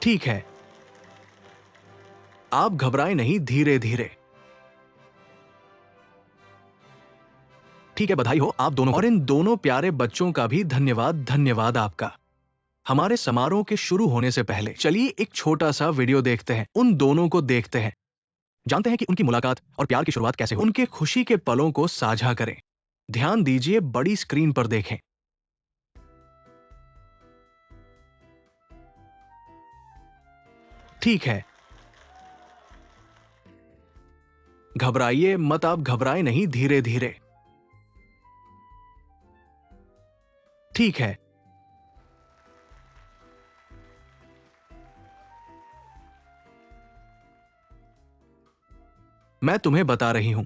ठीक है, आप घबराएं नहीं, धीरे धीरे। ठीक है, बधाई हो आप दोनों, और इन दोनों प्यारे बच्चों का भी धन्यवाद। धन्यवाद आपका। हमारे समारोह के शुरू होने से पहले चलिए एक छोटा सा वीडियो देखते हैं। उन दोनों को देखते हैं, जानते हैं कि उनकी मुलाकात और प्यार की शुरुआत कैसे हुई। उनके खुशी के पलों को साझा करें। ध्यान दीजिए, बड़ी स्क्रीन पर देखें। ठीक है, घबराइए मत, आप घबराएं नहीं, धीरे धीरे। ठीक है, मैं तुम्हें बता रही हूं।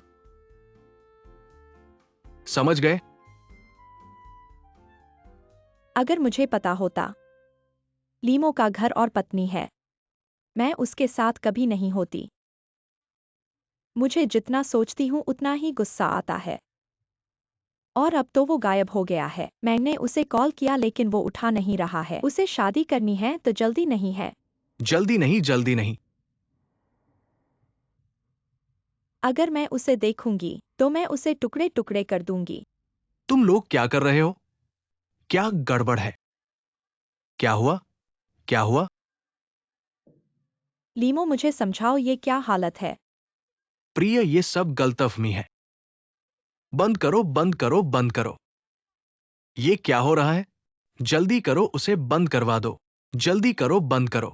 समझ गए? अगर मुझे पता होता लीमो का घर और पत्नी है, मैं उसके साथ कभी नहीं होती। मुझे जितना सोचती हूँ उतना ही गुस्सा आता है। और अब तो वो गायब हो गया है। मैंने उसे कॉल किया लेकिन वो उठा नहीं रहा है। उसे शादी करनी है तो जल्दी नहीं है। जल्दी नहीं, जल्दी नहीं। अगर मैं उसे देखूंगी तो मैं उसे टुकड़े टुकड़े कर दूंगी। तुम लोग क्या कर रहे हो? क्या गड़बड़ है? क्या हुआ? क्या हुआ? लीमो, मुझे समझाओ, ये क्या हालत है? प्रिय, ये सब गलतफहमी है। बंद करो, बंद करो, बंद करो। ये क्या हो रहा है? जल्दी करो, उसे बंद करवा दो। जल्दी करो, बंद करो।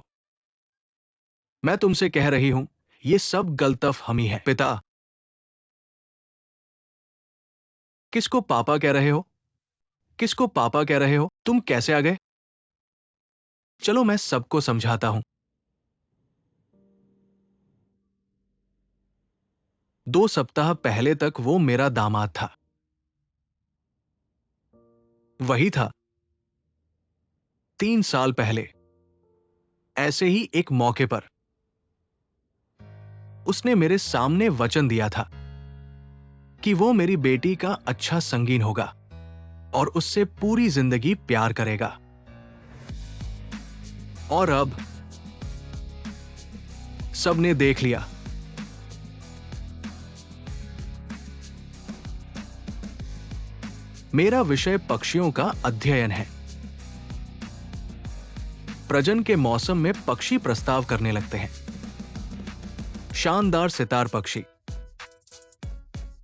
मैं तुमसे कह रही हूं, ये सब गलतफहमी है। पिता, किसको पापा कह रहे हो? किसको पापा कह रहे हो? तुम कैसे आ गए? चलो मैं सबको समझाता हूं। 2 सप्ताह पहले तक वो मेरा दामाद था। वही था। 3 साल पहले ऐसे ही एक मौके पर उसने मेरे सामने वचन दिया था कि वो मेरी बेटी का अच्छा संगीन होगा और उससे पूरी जिंदगी प्यार करेगा। और अब सबने देख लिया। मेरा विषय पक्षियों का अध्ययन है। प्रजनन के मौसम में पक्षी प्रस्ताव करने लगते हैं। शानदार सितार पक्षी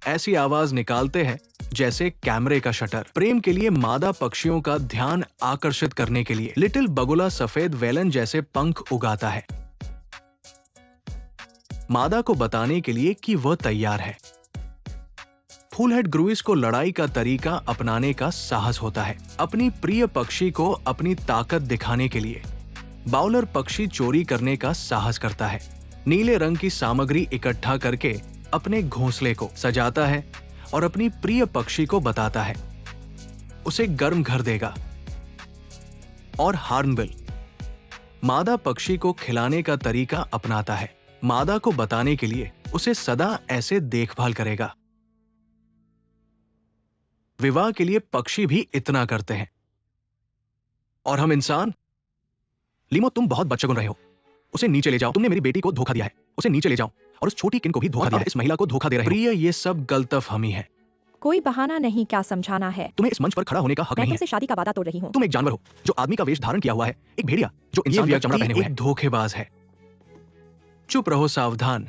ऐसी आवाज निकालते हैं जैसे कैमरे का शटर। प्रेम के लिए मादा पक्षियों का ध्यान आकर्षित करने के लिए लिटिल बगुला सफेद वेलन जैसे पंख उगाता है, मादा को बताने के लिए कि वह तैयार है। फूलहेड ग्रुइस को लड़ाई का तरीका अपनाने का साहस होता है, अपनी प्रिय पक्षी को अपनी ताकत दिखाने के लिए। बाउलर पक्षी चोरी करने का साहस करता है, नीले रंग की सामग्री इकट्ठा करके अपने घोंसले को सजाता है और अपनी प्रिय पक्षी को बताता है उसे गर्म घर देगा। और हार्नबिल मादा पक्षी को खिलाने का तरीका अपनाता है, मादा को बताने के लिए उसे सदा ऐसे देखभाल करेगा। विवाह के लिए पक्षी भी इतना करते हैं। और हम इंसान? लीमो, तुम बहुत बच्चेगुन रहे हो। उसे नीचे ले जाओ। तुमने मेरी बेटी को धोखा दिया है। उसे नीचे ले जाओ और उस छोटी किन को भी धोखा दिया है। इस महिला को धोखा दे रहे हो। प्रिय, ये सब गलतफहमी है। कोई बहाना नहीं, क्या समझाना है? तुम्हें इस मंच पर खड़ा होने का हक मैं नहीं है। तुमसे शादी का वादा तोड़ रही हूँ। तुम एक जानवर हो जो आदमी का वेश धारण किया हुआ है, एक भेड़िया जो इंसान का चमड़ा पहने हुए है। धोखेबाज है। चुप रहो, सावधान।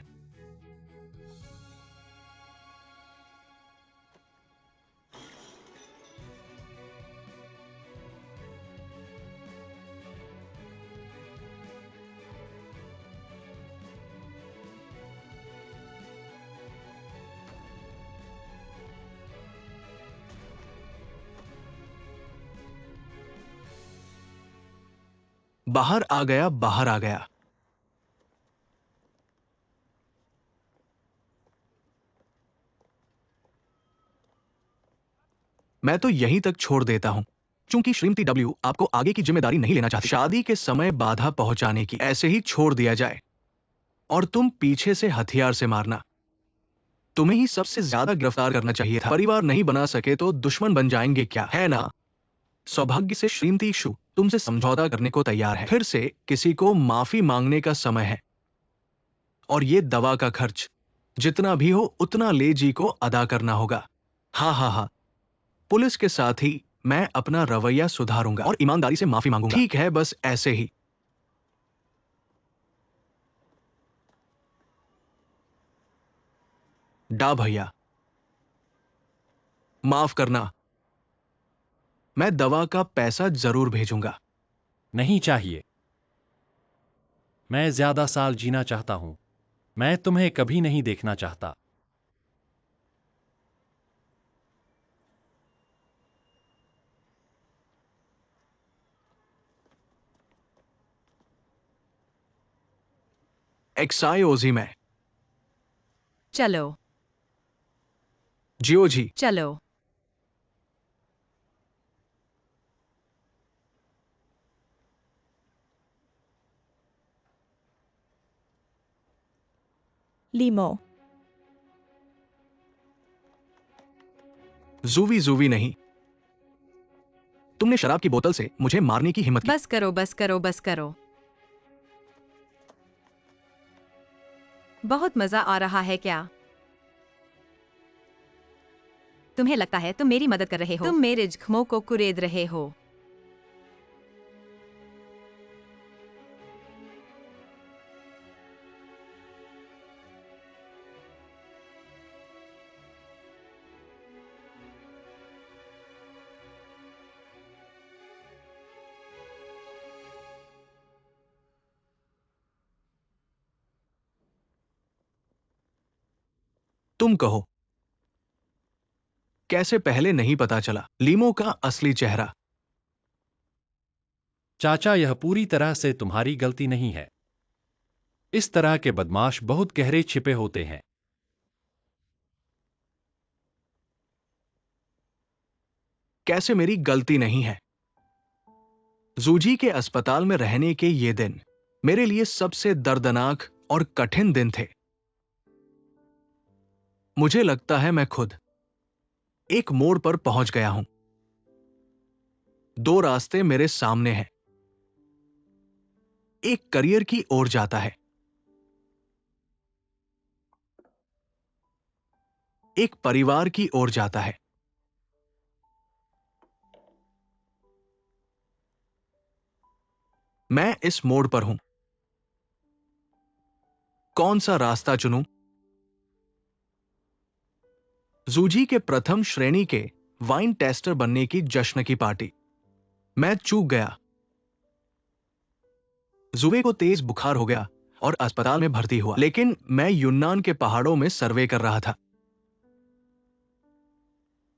बाहर आ गया, बाहर आ गया। मैं तो यहीं तक छोड़ देता हूं, क्योंकि श्रीमती डब्ल्यू आपको आगे की जिम्मेदारी नहीं लेना चाहती। शादी के समय बाधा पहुंचाने की, ऐसे ही छोड़ दिया जाए और तुम पीछे से हथियार से मारना। तुम्हें ही सबसे ज्यादा गिरफ्तार करना चाहिए था। परिवार नहीं बना सके तो दुश्मन बन जाएंगे क्या, है ना? सौभाग्य से श्रीमती शु तुमसे समझौता करने को तैयार है। फिर से किसी को माफी मांगने का समय है। और ये दवा का खर्च जितना भी हो उतना ले जी को अदा करना होगा। हाँ हाँ हाँ, पुलिस के साथ ही मैं अपना रवैया सुधारूंगा और ईमानदारी से माफी मांगूंगा। ठीक है, बस ऐसे ही। डा भैया, माफ करना, मैं दवा का पैसा जरूर भेजूंगा। नहीं चाहिए। मैं ज्यादा साल जीना चाहता हूं। मैं तुम्हें कभी नहीं देखना चाहता। एक्साइओजी में चलो जियो जी। चलो। लीमो। जूवी जूवी नहीं, तुमने शराब की बोतल से मुझे मारने की हिम्मत की। बस करो बस करो बस करो। बहुत मजा आ रहा है क्या? तुम्हें लगता है तुम मेरी मदद कर रहे हो? तुम मेरे जख्मों को कुरेद रहे हो। तुम कहो, कैसे पहले नहीं पता चला लीमो का असली चेहरा? चाचा, यह पूरी तरह से तुम्हारी गलती नहीं है। इस तरह के बदमाश बहुत गहरे छिपे होते हैं। कैसे मेरी गलती नहीं है? जूजी के अस्पताल में रहने के ये दिन मेरे लिए सबसे दर्दनाक और कठिन दिन थे। मुझे लगता है मैं खुद एक मोड़ पर पहुंच गया हूं। दो रास्ते मेरे सामने हैं। एक करियर की ओर जाता है, एक परिवार की ओर जाता है। मैं इस मोड़ पर हूं। कौन सा रास्ता चुनूं? जूजी के प्रथम श्रेणी के वाइन टेस्टर बनने की जश्न की पार्टी। मैं चूक गया। जुबे को तेज बुखार हो गया और अस्पताल में भर्ती हुआ, लेकिन मैं यूनान के पहाड़ों में सर्वे कर रहा था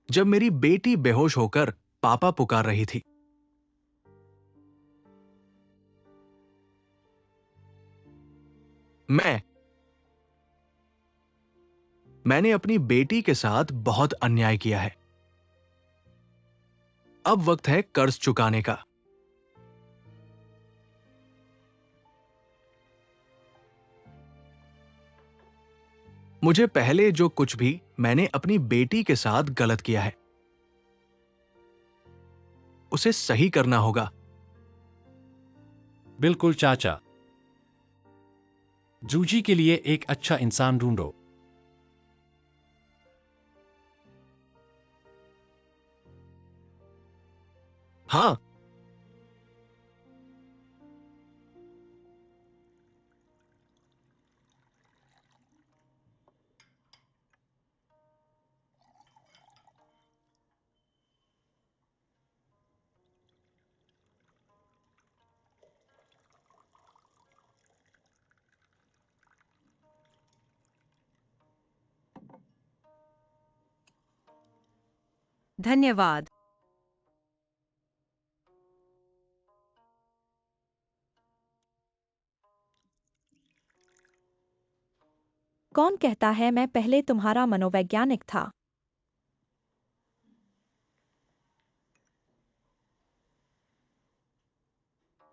जब मेरी बेटी बेहोश होकर पापा पुकार रही थी। मैंने अपनी बेटी के साथ बहुत अन्याय किया है। अब वक्त है कर्ज चुकाने का। मुझे पहले जो कुछ भी मैंने अपनी बेटी के साथ गलत किया है उसे सही करना होगा। बिल्कुल चाचा। जूजी के लिए एक अच्छा इंसान ढूंढो। हाँ, धन्यवाद। कौन कहता है मैं पहले तुम्हारा मनोवैज्ञानिक था?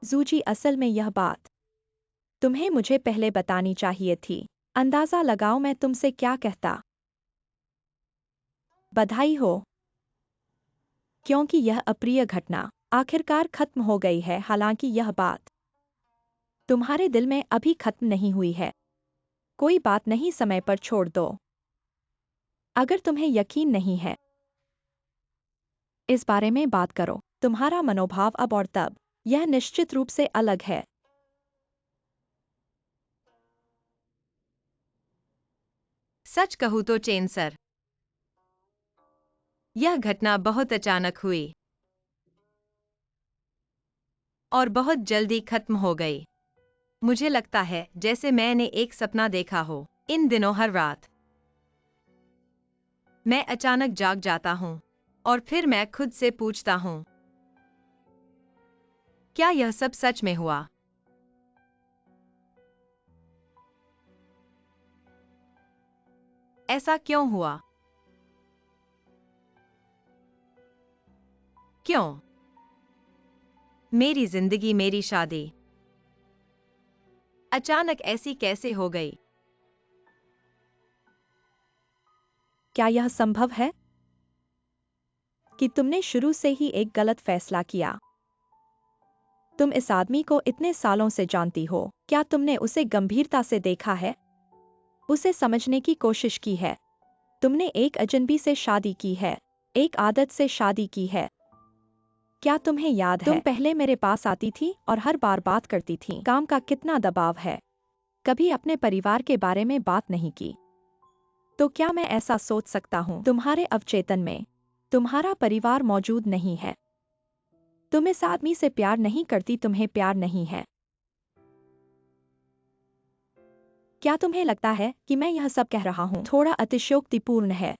जूजी, असल में यह बात तुम्हें मुझे पहले बतानी चाहिए थी। अंदाजा लगाओ मैं तुमसे क्या कहता। बधाई हो। क्योंकि यह अप्रिय घटना आखिरकार खत्म हो गई है, हालांकि यह बात तुम्हारे दिल में अभी खत्म नहीं हुई है। कोई बात नहीं, समय पर छोड़ दो। अगर तुम्हें यकीन नहीं है, इस बारे में बात करो। तुम्हारा मनोभाव अब और तब, यह निश्चित रूप से अलग है। सच कहूँ तो चेन सर, यह घटना बहुत अचानक हुई और बहुत जल्दी खत्म हो गई। मुझे लगता है जैसे मैंने एक सपना देखा हो। इन दिनों हर रात मैं अचानक जाग जाता हूँ और फिर मैं खुद से पूछता हूँ, क्या यह सब सच में हुआ? ऐसा क्यों हुआ? क्यों? मेरी जिंदगी, मेरी शादी अचानक ऐसी कैसे हो गई? क्या यह संभव है कि तुमने शुरू से ही एक गलत फैसला किया? तुम इस आदमी को इतने सालों से जानती हो। क्या तुमने उसे गंभीरता से देखा है? उसे समझने की कोशिश की है? तुमने एक अजनबी से शादी की है, एक आदत से शादी की है। क्या तुम्हें याद है तुम पहले मेरे पास आती थी और हर बार बात करती थी? काम का कितना दबाव है, कभी अपने परिवार के बारे में बात नहीं की। तो क्या मैं ऐसा सोच सकता हूँ तुम्हारे अवचेतन में तुम्हारा परिवार मौजूद नहीं है? तुम इस आदमी से प्यार नहीं करती, तुम्हें प्यार नहीं है। क्या तुम्हें लगता है कि मैं यह सब कह रहा हूँ थोड़ा अतिशयोक्तिपूर्ण है?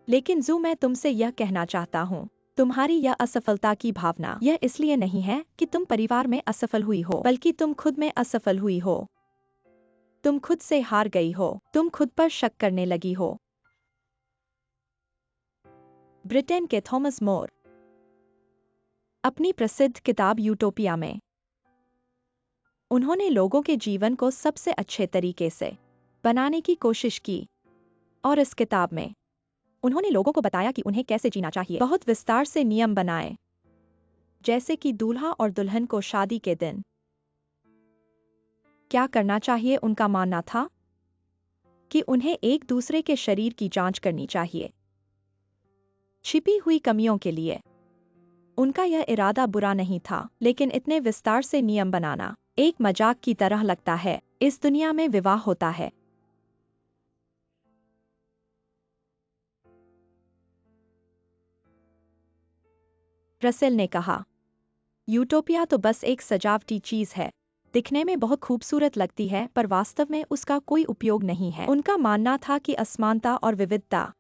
लेकिन जो मैं तुमसे यह कहना चाहता हूँ, तुम्हारी यह असफलता की भावना यह इसलिए नहीं है कि तुम परिवार में असफल हुई हो, बल्कि तुम खुद में असफल हुई हो। तुम खुद से हार गई हो, तुम खुद पर शक करने लगी हो। ब्रिटेन के थॉमस मोर अपनी प्रसिद्ध किताब यूटोपिया में उन्होंने लोगों के जीवन को सबसे अच्छे तरीके से बनाने की कोशिश की, और इस किताब में उन्होंने लोगों को बताया कि उन्हें कैसे जीना चाहिए। बहुत विस्तार से नियम बनाए, जैसे कि दूल्हा और दुल्हन को शादी के दिन क्या करना चाहिए। उनका मानना था कि उन्हें एक दूसरे के शरीर की जांच करनी चाहिए, छिपी हुई कमियों के लिए। उनका यह इरादा बुरा नहीं था, लेकिन इतने विस्तार से नियम बनाना एक मजाक की तरह लगता है। इस दुनिया में विवाह होता है। रसेल ने कहा, यूटोपिया तो बस एक सजावटी चीज है, दिखने में बहुत खूबसूरत लगती है पर वास्तव में उसका कोई उपयोग नहीं है। उनका मानना था कि असमानता और विविधता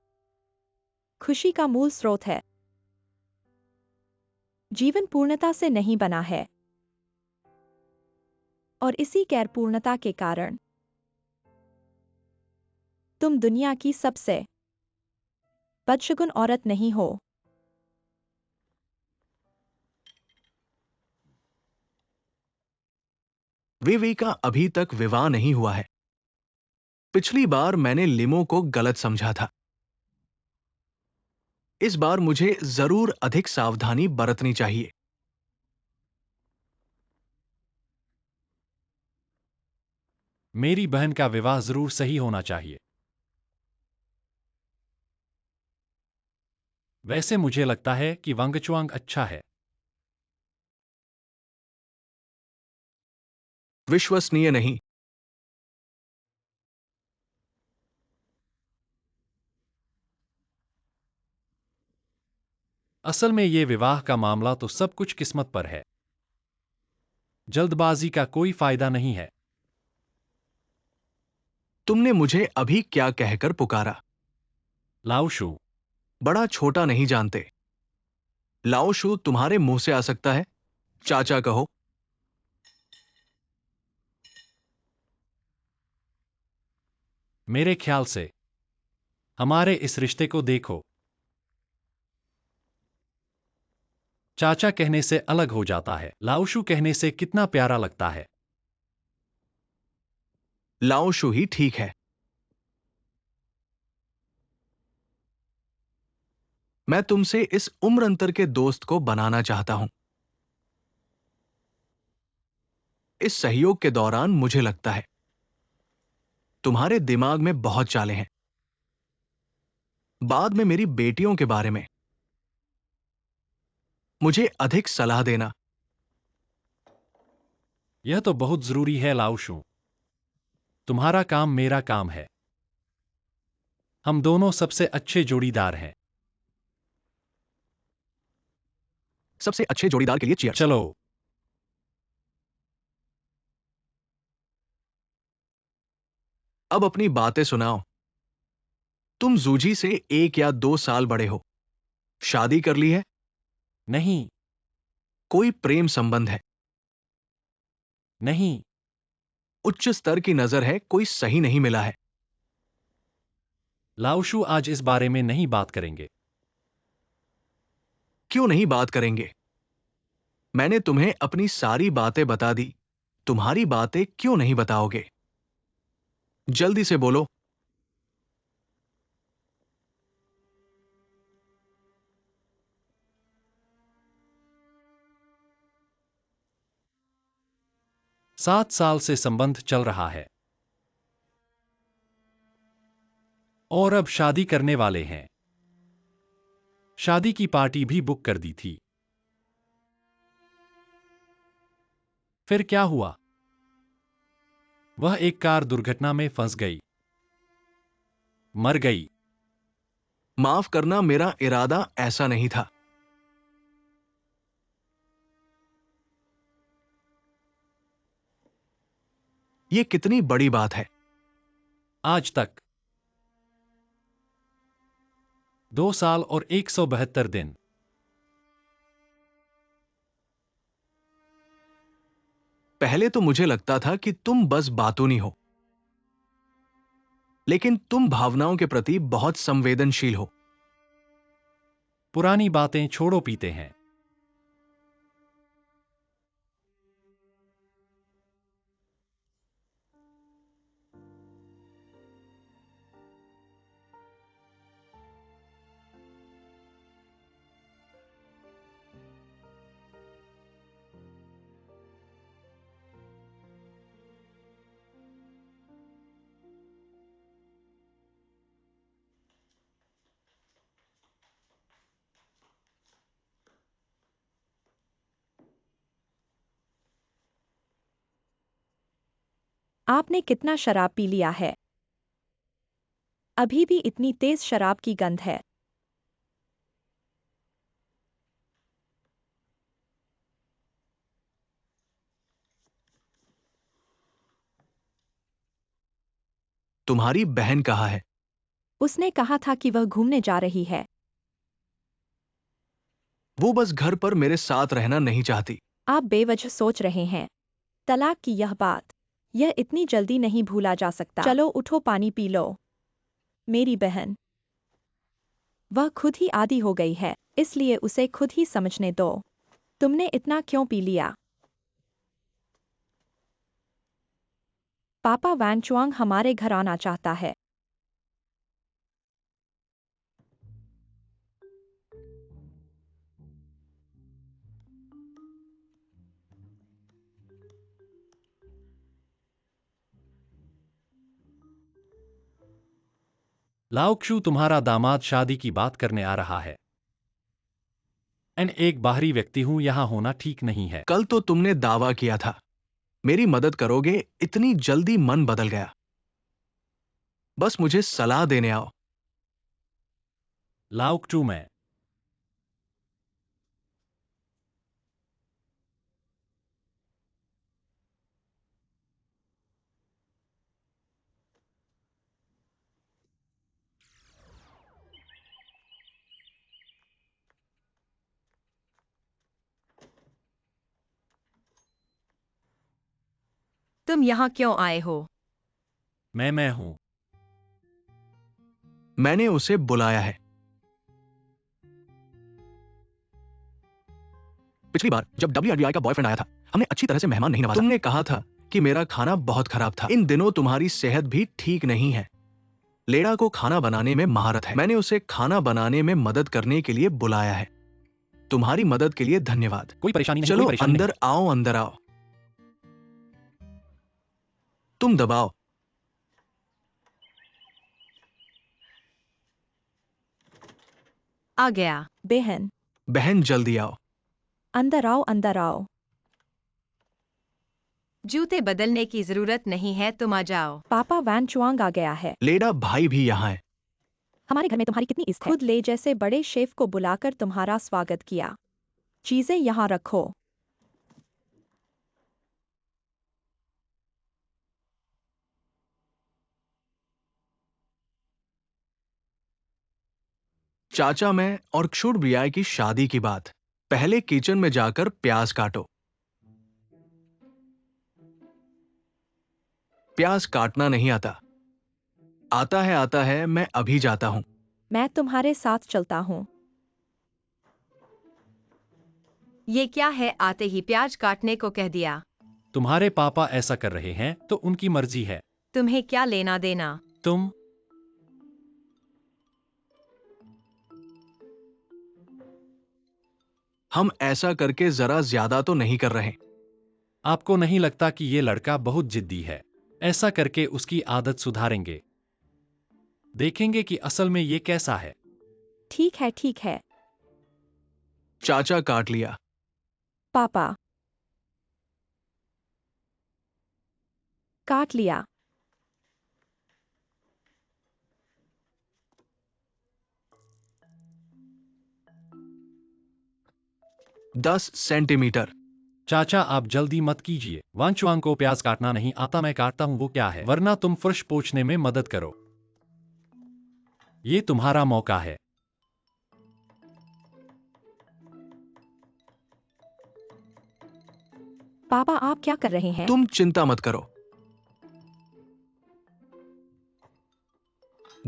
खुशी का मूल स्रोत है। जीवन पूर्णता से नहीं बना है, और इसी गैरपूर्णता के कारण तुम दुनिया की सबसे बदशगुन औरत नहीं हो। विवी का अभी तक विवाह नहीं हुआ है। पिछली बार मैंने लिमो को गलत समझा था। इस बार मुझे जरूर अधिक सावधानी बरतनी चाहिए। मेरी बहन का विवाह जरूर सही होना चाहिए। वैसे मुझे लगता है कि वांगचुआंग अच्छा है। विश्वसनीय नहीं। असल में ये विवाह का मामला तो सब कुछ किस्मत पर है। जल्दबाजी का कोई फायदा नहीं है। तुमने मुझे अभी क्या कहकर पुकारा? लाओशू। बड़ा छोटा नहीं जानते। लाओशू तुम्हारे मुंह से आ सकता है, चाचा कहो। मेरे ख्याल से हमारे इस रिश्ते को देखो। चाचा कहने से अलग हो जाता है, लाओशू कहने से कितना प्यारा लगता है। लाओशू ही ठीक है। मैं तुमसे इस उम्र अंतर के दोस्त को बनाना चाहता हूं। इस सहयोग के दौरान मुझे लगता है तुम्हारे दिमाग में बहुत चालें हैं। बाद में मेरी बेटियों के बारे में मुझे अधिक सलाह देना। यह तो बहुत जरूरी है लाओशू। तुम्हारा काम मेरा काम है। हम दोनों सबसे अच्छे जोड़ीदार हैं। सबसे अच्छे जोड़ीदार के लिए चीयर्स। चलो। अब अपनी बातें सुनाओ। तुम जूजी से 1 या 2 साल बड़े हो। शादी कर ली है? नहीं। कोई प्रेम संबंध है? नहीं। उच्च स्तर की नजर है, कोई सही नहीं मिला है। लाओशू, आज इस बारे में नहीं बात करेंगे। क्यों नहीं बात करेंगे? मैंने तुम्हें अपनी सारी बातें बता दी। तुम्हारी बातें क्यों नहीं बताओगे? जल्दी से बोलो। सात साल से संबंध चल रहा है और अब शादी करने वाले हैं। शादी की पार्टी भी बुक कर दी थी। फिर क्या हुआ? वह एक कार दुर्घटना में फंस गई, मर गई। माफ करना, मेरा इरादा ऐसा नहीं था। यह कितनी बड़ी बात है। आज तक 2 साल और 172 दिन। पहले तो मुझे लगता था कि तुम बस बातूनी हो, लेकिन तुम भावनाओं के प्रति बहुत संवेदनशील हो। पुरानी बातें छोड़ो, पीते हैं। आपने कितना शराब पी लिया है? अभी भी इतनी तेज शराब की गंध है। तुम्हारी बहन कहाँ है? उसने कहा था कि वह घूमने जा रही है। वो बस घर पर मेरे साथ रहना नहीं चाहती। आप बेवजह सोच रहे हैं। तलाक की यह बात, यह इतनी जल्दी नहीं भूला जा सकता। चलो उठो, पानी पी लो। मेरी बहन, वह खुद ही आदी हो गई है, इसलिए उसे खुद ही समझने दो। तुमने इतना क्यों पी लिया? पापा वैन चुआंग हमारे घर आना चाहता है। लाओक्षु, तुम्हारा दामाद शादी की बात करने आ रहा है। एक बाहरी व्यक्ति हूं, यहां होना ठीक नहीं है। कल तो तुमने दावा किया था मेरी मदद करोगे, इतनी जल्दी मन बदल गया। बस मुझे सलाह देने आओ। लाओक्षु, मैं तुम यहाँ क्यों आए हो? मैं हूं। मैंने उसे बुलाया है। पिछली बार जब WRDI का बॉयफ्रेंड आया था, हमने अच्छी तरह से मेहमान नहीं नवाजा। तुमने कहा था कि मेरा खाना बहुत खराब था। इन दिनों तुम्हारी सेहत भी ठीक नहीं है। लेडा को खाना बनाने में महारत है। मैंने उसे खाना बनाने में मदद करने के लिए बुलाया है। तुम्हारी मदद के लिए धन्यवाद। कोई परेशानी नहीं, चलो कोई परेशानी अंदर आओ, अंदर आओ। तुम दबाओ। आ गया। बहन, बहन जल्दी आओ। अंदर आओ, अंदर आओ। जूते बदलने की जरूरत नहीं है, तुम आ जाओ। पापा वैन चुआंग आ गया है। लेडा भाई भी यहाँ है। हमारे घर में तुम्हारी कितनी इज्जत है। खुद ले जैसे बड़े शेफ को बुलाकर तुम्हारा स्वागत किया। चीजें यहाँ रखो। चाचा, मैं और क्षुर ब्रियाय की शादी की बात। पहले किचन में जाकर प्याज काटो। प्याज काटना नहीं आता। आता है, मैं अभी जाता हूं। मैं तुम्हारे साथ चलता हूँ। ये क्या है, आते ही प्याज काटने को कह दिया। तुम्हारे पापा ऐसा कर रहे हैं तो उनकी मर्जी है। तुम्हें क्या लेना देना। तुम हम ऐसा करके जरा ज्यादा तो नहीं कर रहे। आपको नहीं लगता कि ये लड़का बहुत जिद्दी है? ऐसा करके उसकी आदत सुधारेंगे। देखेंगे कि असल में ये कैसा है। ठीक है, ठीक है। चाचा काट लिया। पापा काट लिया। 10 सेंटीमीटर। चाचा आप जल्दी मत कीजिए। वांचुआंग को प्याज काटना नहीं आता, मैं काटता हूं वो क्या है, वरना तुम फर्श पोंछने में मदद करो। ये तुम्हारा मौका है। पापा आप क्या कर रहे हैं? तुम चिंता मत करो।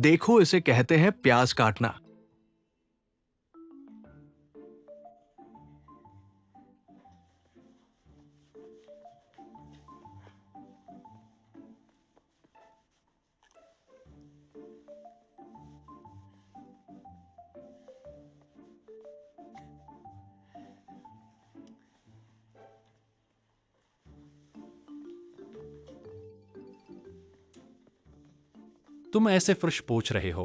देखो, इसे कहते हैं प्याज काटना। तुम ऐसे फर्श पोंछ रहे हो,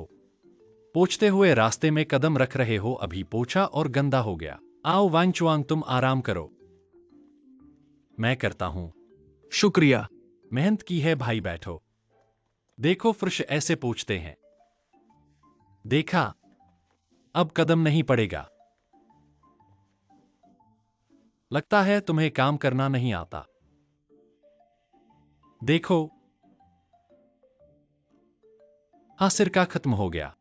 पोंछते हुए रास्ते में कदम रख रहे हो, अभी पोंछा और गंदा हो गया। आओ वांचुआंग तुम आराम करो, मैं करता हूं। शुक्रिया। मेहनत की है भाई, बैठो। देखो फर्श ऐसे पोंछते हैं। देखा? अब कदम नहीं पड़ेगा। लगता है तुम्हें काम करना नहीं आता। देखो, हाँ सिरका खत्म हो गया।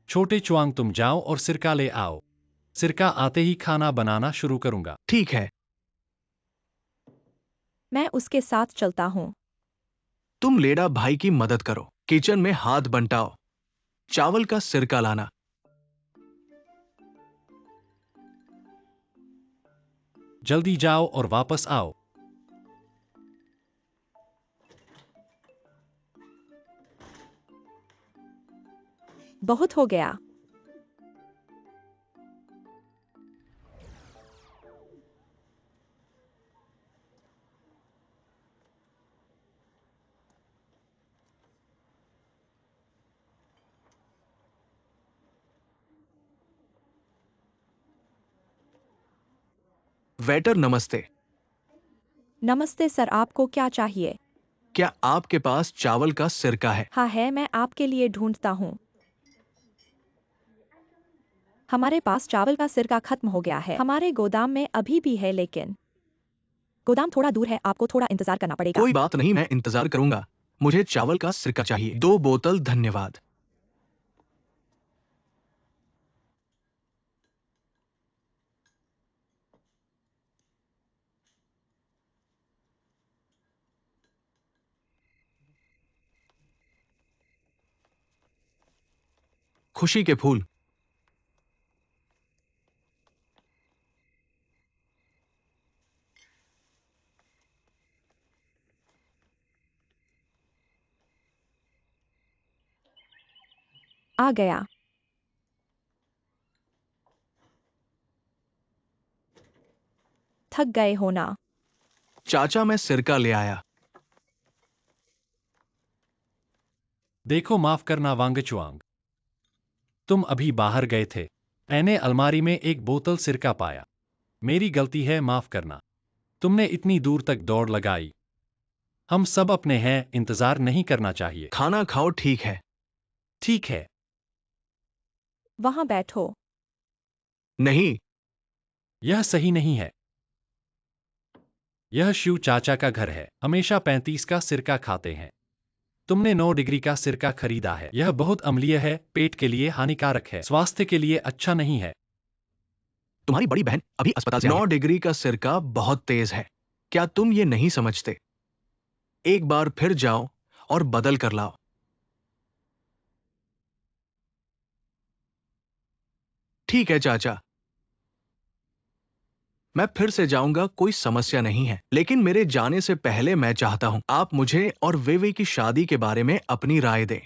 छोटे चुआंग तुम जाओ और सिरका ले आओ। सिरका आते ही खाना बनाना शुरू करूंगा। ठीक है। मैं उसके साथ चलता हूँ। तुम लेडा भाई की मदद करो। किचन में हाथ बंटाओ। चावल का सिरका लाना। जल्दी जाओ और वापस आओ। बहुत हो गया। वेटर नमस्ते। नमस्ते सर, आपको क्या चाहिए? क्या आपके पास चावल का सिरका है? हाँ है, मैं आपके लिए ढूंढता हूँ। हमारे पास चावल का सिरका खत्म हो गया है। हमारे गोदाम में अभी भी है, लेकिन गोदाम थोड़ा दूर है, आपको थोड़ा इंतजार करना पड़ेगा। कोई बात नहीं, मैं इंतजार करूंगा। मुझे चावल का सिरका चाहिए। 2 बोतल, धन्यवाद। खुशी के फूल। आ गया। थक गए हो ना? चाचा, मैं सिरका ले आया। देखो, माफ करना वांगचुआंग, तुम अभी बाहर गए थे। मैंने अलमारी में एक बोतल सिरका पाया। मेरी गलती है, माफ करना। तुमने इतनी दूर तक दौड़ लगाई। हम सब अपने हैं, इंतजार नहीं करना चाहिए। खाना खाओ, ठीक है? ठीक है। वहां बैठो। नहीं। यह सही नहीं है। यह शिव चाचा का घर है, हमेशा 35 का सिरका खाते हैं। तुमने 9 डिग्री का सिरका खरीदा है। यह बहुत अम्लीय है, पेट के लिए हानिकारक है, स्वास्थ्य के लिए अच्छा नहीं है। तुम्हारी बड़ी बहन अभी अस्पताल से आई है। 9 डिग्री का सिरका बहुत तेज है। क्या तुम ये नहीं समझते? एक बार फिर जाओ और बदल कर लाओ। ठीक है चाचा, मैं फिर से जाऊंगा, कोई समस्या नहीं है। लेकिन मेरे जाने से पहले मैं चाहता हूं आप मुझे और वेवे की शादी के बारे में अपनी राय दें।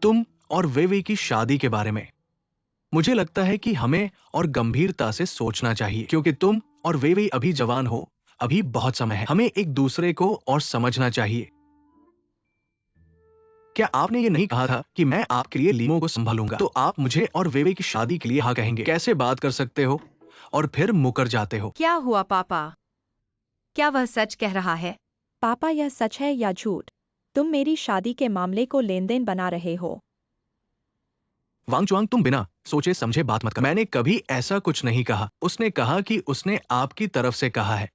तुम और वेवे की शादी के बारे में मुझे लगता है कि हमें और गंभीरता से सोचना चाहिए, क्योंकि तुम और वेवे अभी जवान हो, अभी बहुत समय है। हमें एक दूसरे को और समझना चाहिए। क्या आपने ये नहीं कहा था कि मैं आपके लिए लीमो को संभालूंगा? तो आप मुझे और वेवे की शादी के लिए हाँ कहेंगे? कैसे बात कर सकते हो और फिर मुकर जाते हो? क्या हुआ पापा? क्या वह सच कह रहा है? पापा, यह सच है या झूठ? तुम मेरी शादी के मामले को लेन देन बना रहे हो। वांगचुआंग, तुम बिना सोचे समझे बात मत कर। मैंने कभी ऐसा कुछ नहीं कहा। उसने कहा कि उसने आपकी तरफ से कहा है।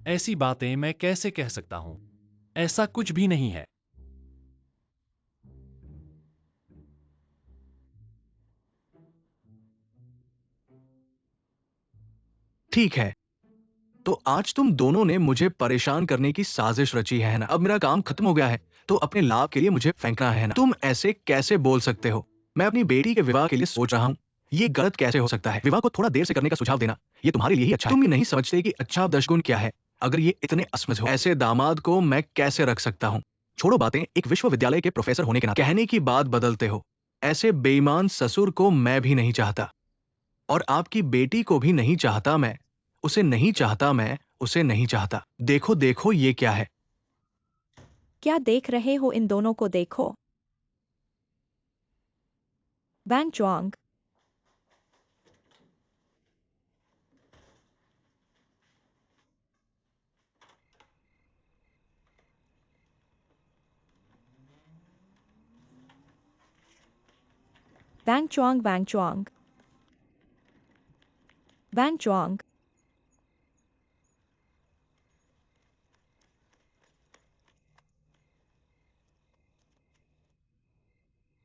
ऐसी बातें मैं कैसे कह सकता हूं? ऐसा कुछ भी नहीं है। ठीक है, तो आज तुम दोनों ने मुझे परेशान करने की साजिश रची है ना? अब मेरा काम खत्म हो गया है, तो अपने लाभ के लिए मुझे फेंकना है ना? तुम ऐसे कैसे बोल सकते हो? मैं अपनी बेटी के विवाह के लिए सोच रहा हूँ। ये गलत कैसे हो सकता है? विवाह को थोड़ा देर से करने का सुझाव देना, ये तुम्हारे लिए ही अच्छा है। तुम ये नहीं समझते कि अच्छा दशगुण क्या है? अगर ये इतने असमझ हो, ऐसे दामाद को मैं कैसे रख सकता हूँ? छोड़ो बातें, एक विश्वविद्यालय के प्रोफेसर होने के नाते कहने की बात बदलते हो। ऐसे बेईमान ससुर को मैं भी नहीं चाहता, और आपकी बेटी को भी नहीं चाहता मैं। उसे नहीं चाहता मैं, उसे नहीं चाहता। देखो देखो, ये क्या है? क्या देख रहे हो? इन दोनों को देखो। Bang Chwang, bang Chwang, bang Chwang, bang Chwang.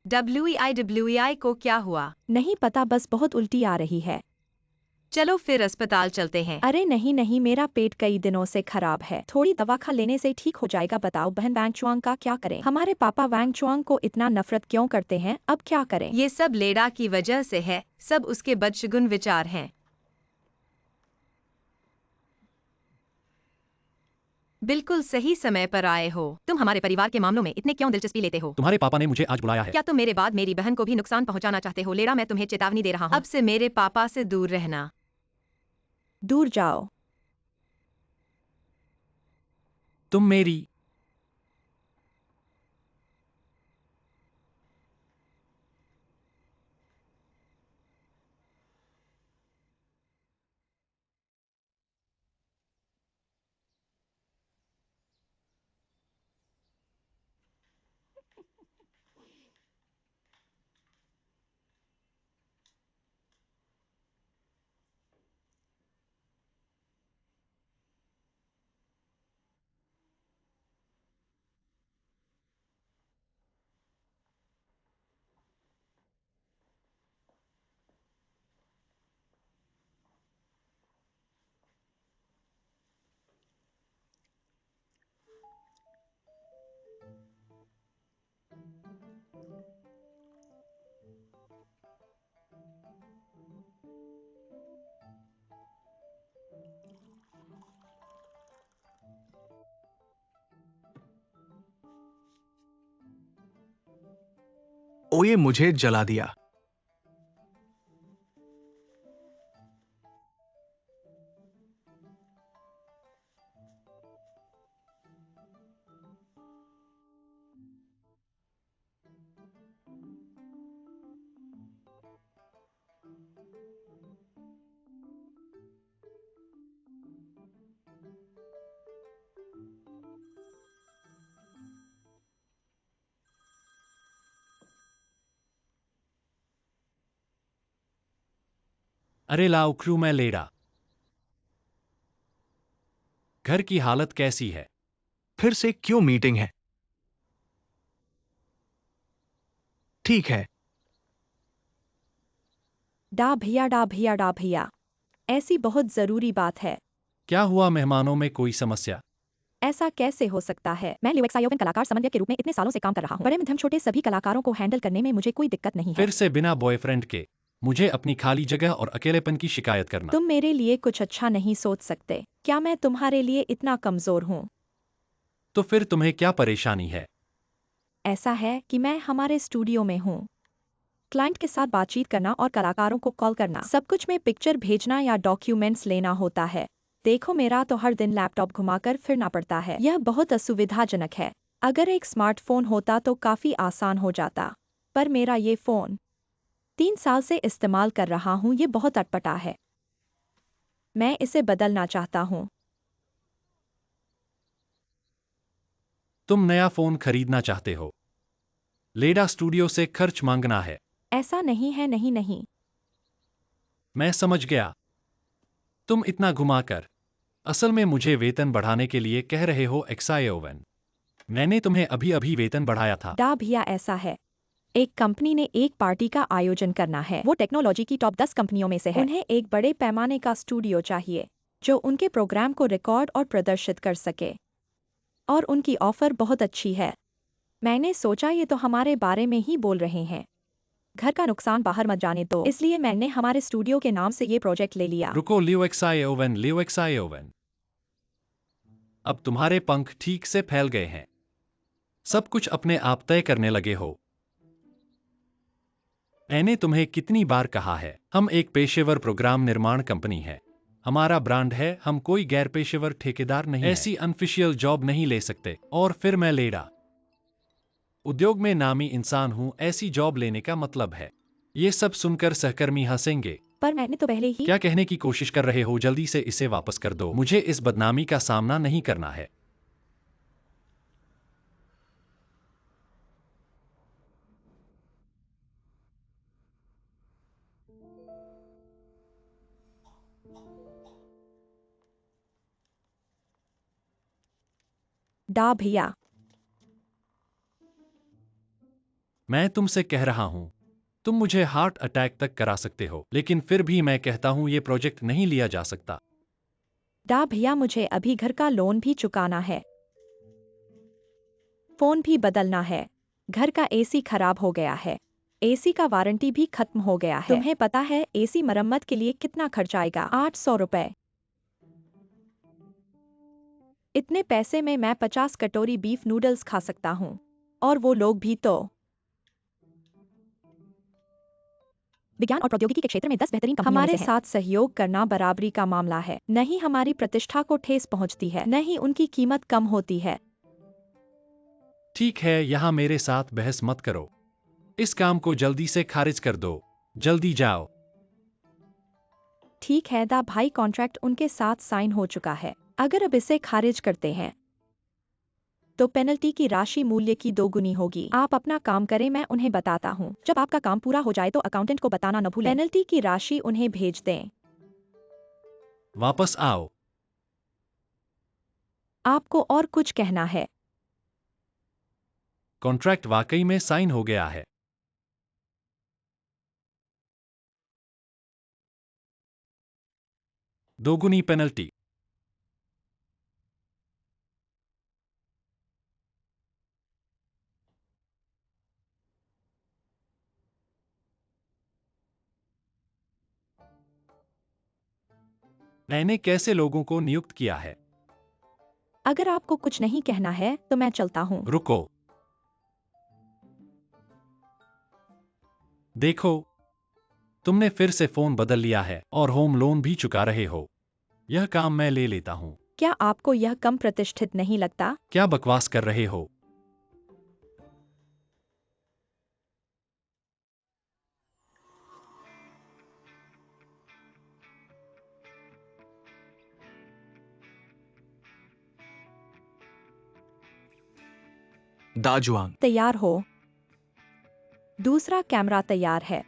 WEI को क्या हुआ? नहीं पता, बस बहुत उल्टी आ रही है। चलो फिर अस्पताल चलते हैं। अरे नहीं नहीं, मेरा पेट कई दिनों से खराब है, थोड़ी दवा खा लेने से ठीक हो जाएगा। बताओ बहन, वैंग चुआंग का क्या करें? हमारे पापा वैंग चुआंग को इतना नफरत क्यों करते हैं? अब क्या करें? ये सब लेडा की वजह से है, सब उसके बदशगुन विचार हैं। बिल्कुल सही समय पर आए हो। तुम हमारे परिवार के मामलों में इतने क्यों दिलचस्पी लेते हो? तुम्हारे पापा ने मुझे आज बुलाया है। क्या तुम मेरे बाद मेरी बहन को भी नुकसान पहुंचाना चाहते हो? लेडा, मैं तुम्हें चेतावनी दे रहा हूँ, अब से मेरे पापा से दूर रहना। दूर जाओ। तुम मेरी ओए मुझे जला दिया। अरे लाओ क्रू, मैं लेडा। घर की हालत कैसी है? फिर से क्यों मीटिंग है? ठीक है। डा भैया डा भैया डा भैया, ऐसी बहुत जरूरी बात है। क्या हुआ? मेहमानों में कोई समस्या? ऐसा कैसे हो सकता है? मैं ल्यूएक्साइओवन कलाकार समन्वयक के रूप में इतने सालों से काम कर रहा हूँ। बड़े मध्यम छोटे सभी कलाकारों को हैंडल करने में मुझे कोई दिक्कत नहीं है। फिर से बिना बॉयफ्रेंड के मुझे अपनी खाली जगह और अकेलेपन की शिकायत करना। तुम मेरे लिए कुछ अच्छा नहीं सोच सकते? क्या मैं तुम्हारे लिए इतना कमजोर हूँ? तो फिर तुम्हें क्या परेशानी है? ऐसा है कि मैं हमारे स्टूडियो में हूँ। क्लाइंट के साथ बातचीत करना और कलाकारों को कॉल करना, सब कुछ में पिक्चर भेजना या डॉक्यूमेंट्स लेना होता है। देखो, मेरा तो हर दिन लैपटॉप घुमाकर फिरना पड़ता है। यह बहुत असुविधाजनक है। अगर एक स्मार्टफोन होता तो काफी आसान हो जाता, पर मेरा ये फोन 3 साल से इस्तेमाल कर रहा हूँ, ये बहुत अटपटा है। मैं इसे बदलना चाहता हूँ। तुम नया फोन खरीदना चाहते हो? लेडा स्टूडियो से खर्च मांगना है। ऐसा नहीं है, नहीं नहीं। मैं समझ गया। तुम इतना घुमाकर असल में मुझे वेतन बढ़ाने के लिए कह रहे हो एक्साइओवन। मैंने तुम्हें अभी अभी वेतन बढ़ाया था। डा भैया, ऐसा है, एक कंपनी ने एक पार्टी का आयोजन करना है। वो टेक्नोलॉजी की टॉप 10 कंपनियों में से है। उन्हें एक बड़े पैमाने का स्टूडियो चाहिए जो उनके प्रोग्राम को रिकॉर्ड और प्रदर्शित कर सके, और उनकी ऑफर बहुत अच्छी है। मैंने सोचा ये तो हमारे बारे में ही बोल रहे हैं। घर का नुकसान बाहर मत जाने दो, इसलिए मैंने हमारे स्टूडियो के नाम से ये प्रोजेक्ट ले लिया। रुको लियोएक्साइओवन, लियोएक्साइओवन। अब तुम्हारे पंख ठीक से फैल गए हैं। सब कुछ अपने आप तय करने लगे हो। मैंने तुम्हें कितनी बार कहा है, हम एक पेशेवर प्रोग्राम निर्माण कंपनी है। हमारा ब्रांड है, हम कोई गैर पेशेवर ठेकेदार नहीं ऐसी अनऑफिशियल जॉब नहीं ले सकते। और फिर मैं लेडा उद्योग में नामी इंसान हूं, ऐसी जॉब लेने का मतलब है। ये सब सुनकर सहकर्मी हंसेंगे। पर मैंने तो पहले ही। क्या कहने की कोशिश कर रहे हो? जल्दी से इसे वापस कर दो। मुझे इस बदनामी का सामना नहीं करना है। डा भैया, मैं तुमसे कह रहा हूं, तुम मुझे हार्ट अटैक तक करा सकते हो, लेकिन फिर भी मैं कहता हूं ये प्रोजेक्ट नहीं लिया जा सकता। डा भैया, मुझे अभी घर का लोन भी चुकाना है, फोन भी बदलना है, घर का एसी खराब हो गया है, एसी का वारंटी भी खत्म हो गया है। तुम्हें पता है एसी मरम्मत के लिए कितना खर्च आएगा? 800 रुपए। इतने पैसे में मैं 50 कटोरी बीफ नूडल्स खा सकता हूँ, और वो लोग भी तो। विज्ञान और प्रौद्योगिकी के क्षेत्र में 10 बेहतरीन कंपनियों में से हैं। हमारे साथ सहयोग करना बराबरी का मामला है। नहीं हमारी प्रतिष्ठा को ठेस पहुंचती है, नहीं उनकी कीमत कम होती है। ठीक है, यहां मेरे साथ बहस मत करो। इस काम को जल्दी से खारिज कर दो। जल्दी जाओ। ठीक है दा भाई, कॉन्ट्रैक्ट उनके साथ साइन हो चुका है। अगर अब इसे खारिज करते हैं तो पेनल्टी की राशि मूल्य की दोगुनी होगी। आप अपना काम करें, मैं उन्हें बताता हूँ। जब आपका काम पूरा हो जाए तो अकाउंटेंट को बताना न भूलें। पेनल्टी की राशि उन्हें भेज दें। वापस आओ। आपको और कुछ कहना है? कॉन्ट्रैक्ट वाकई में साइन हो गया है। दोगुनी पेनल्टी। मैंने कैसे लोगों को नियुक्त किया है? अगर आपको कुछ नहीं कहना है तो मैं चलता हूँ। रुको। देखो, तुमने फिर से फोन बदल लिया है और होम लोन भी चुका रहे हो। यह काम मैं ले लेता हूँ। क्या आपको यह कम प्रतिष्ठित नहीं लगता? क्या बकवास कर रहे हो? दाजुआंग, तैयार हो। दूसरा कैमरा तैयार है।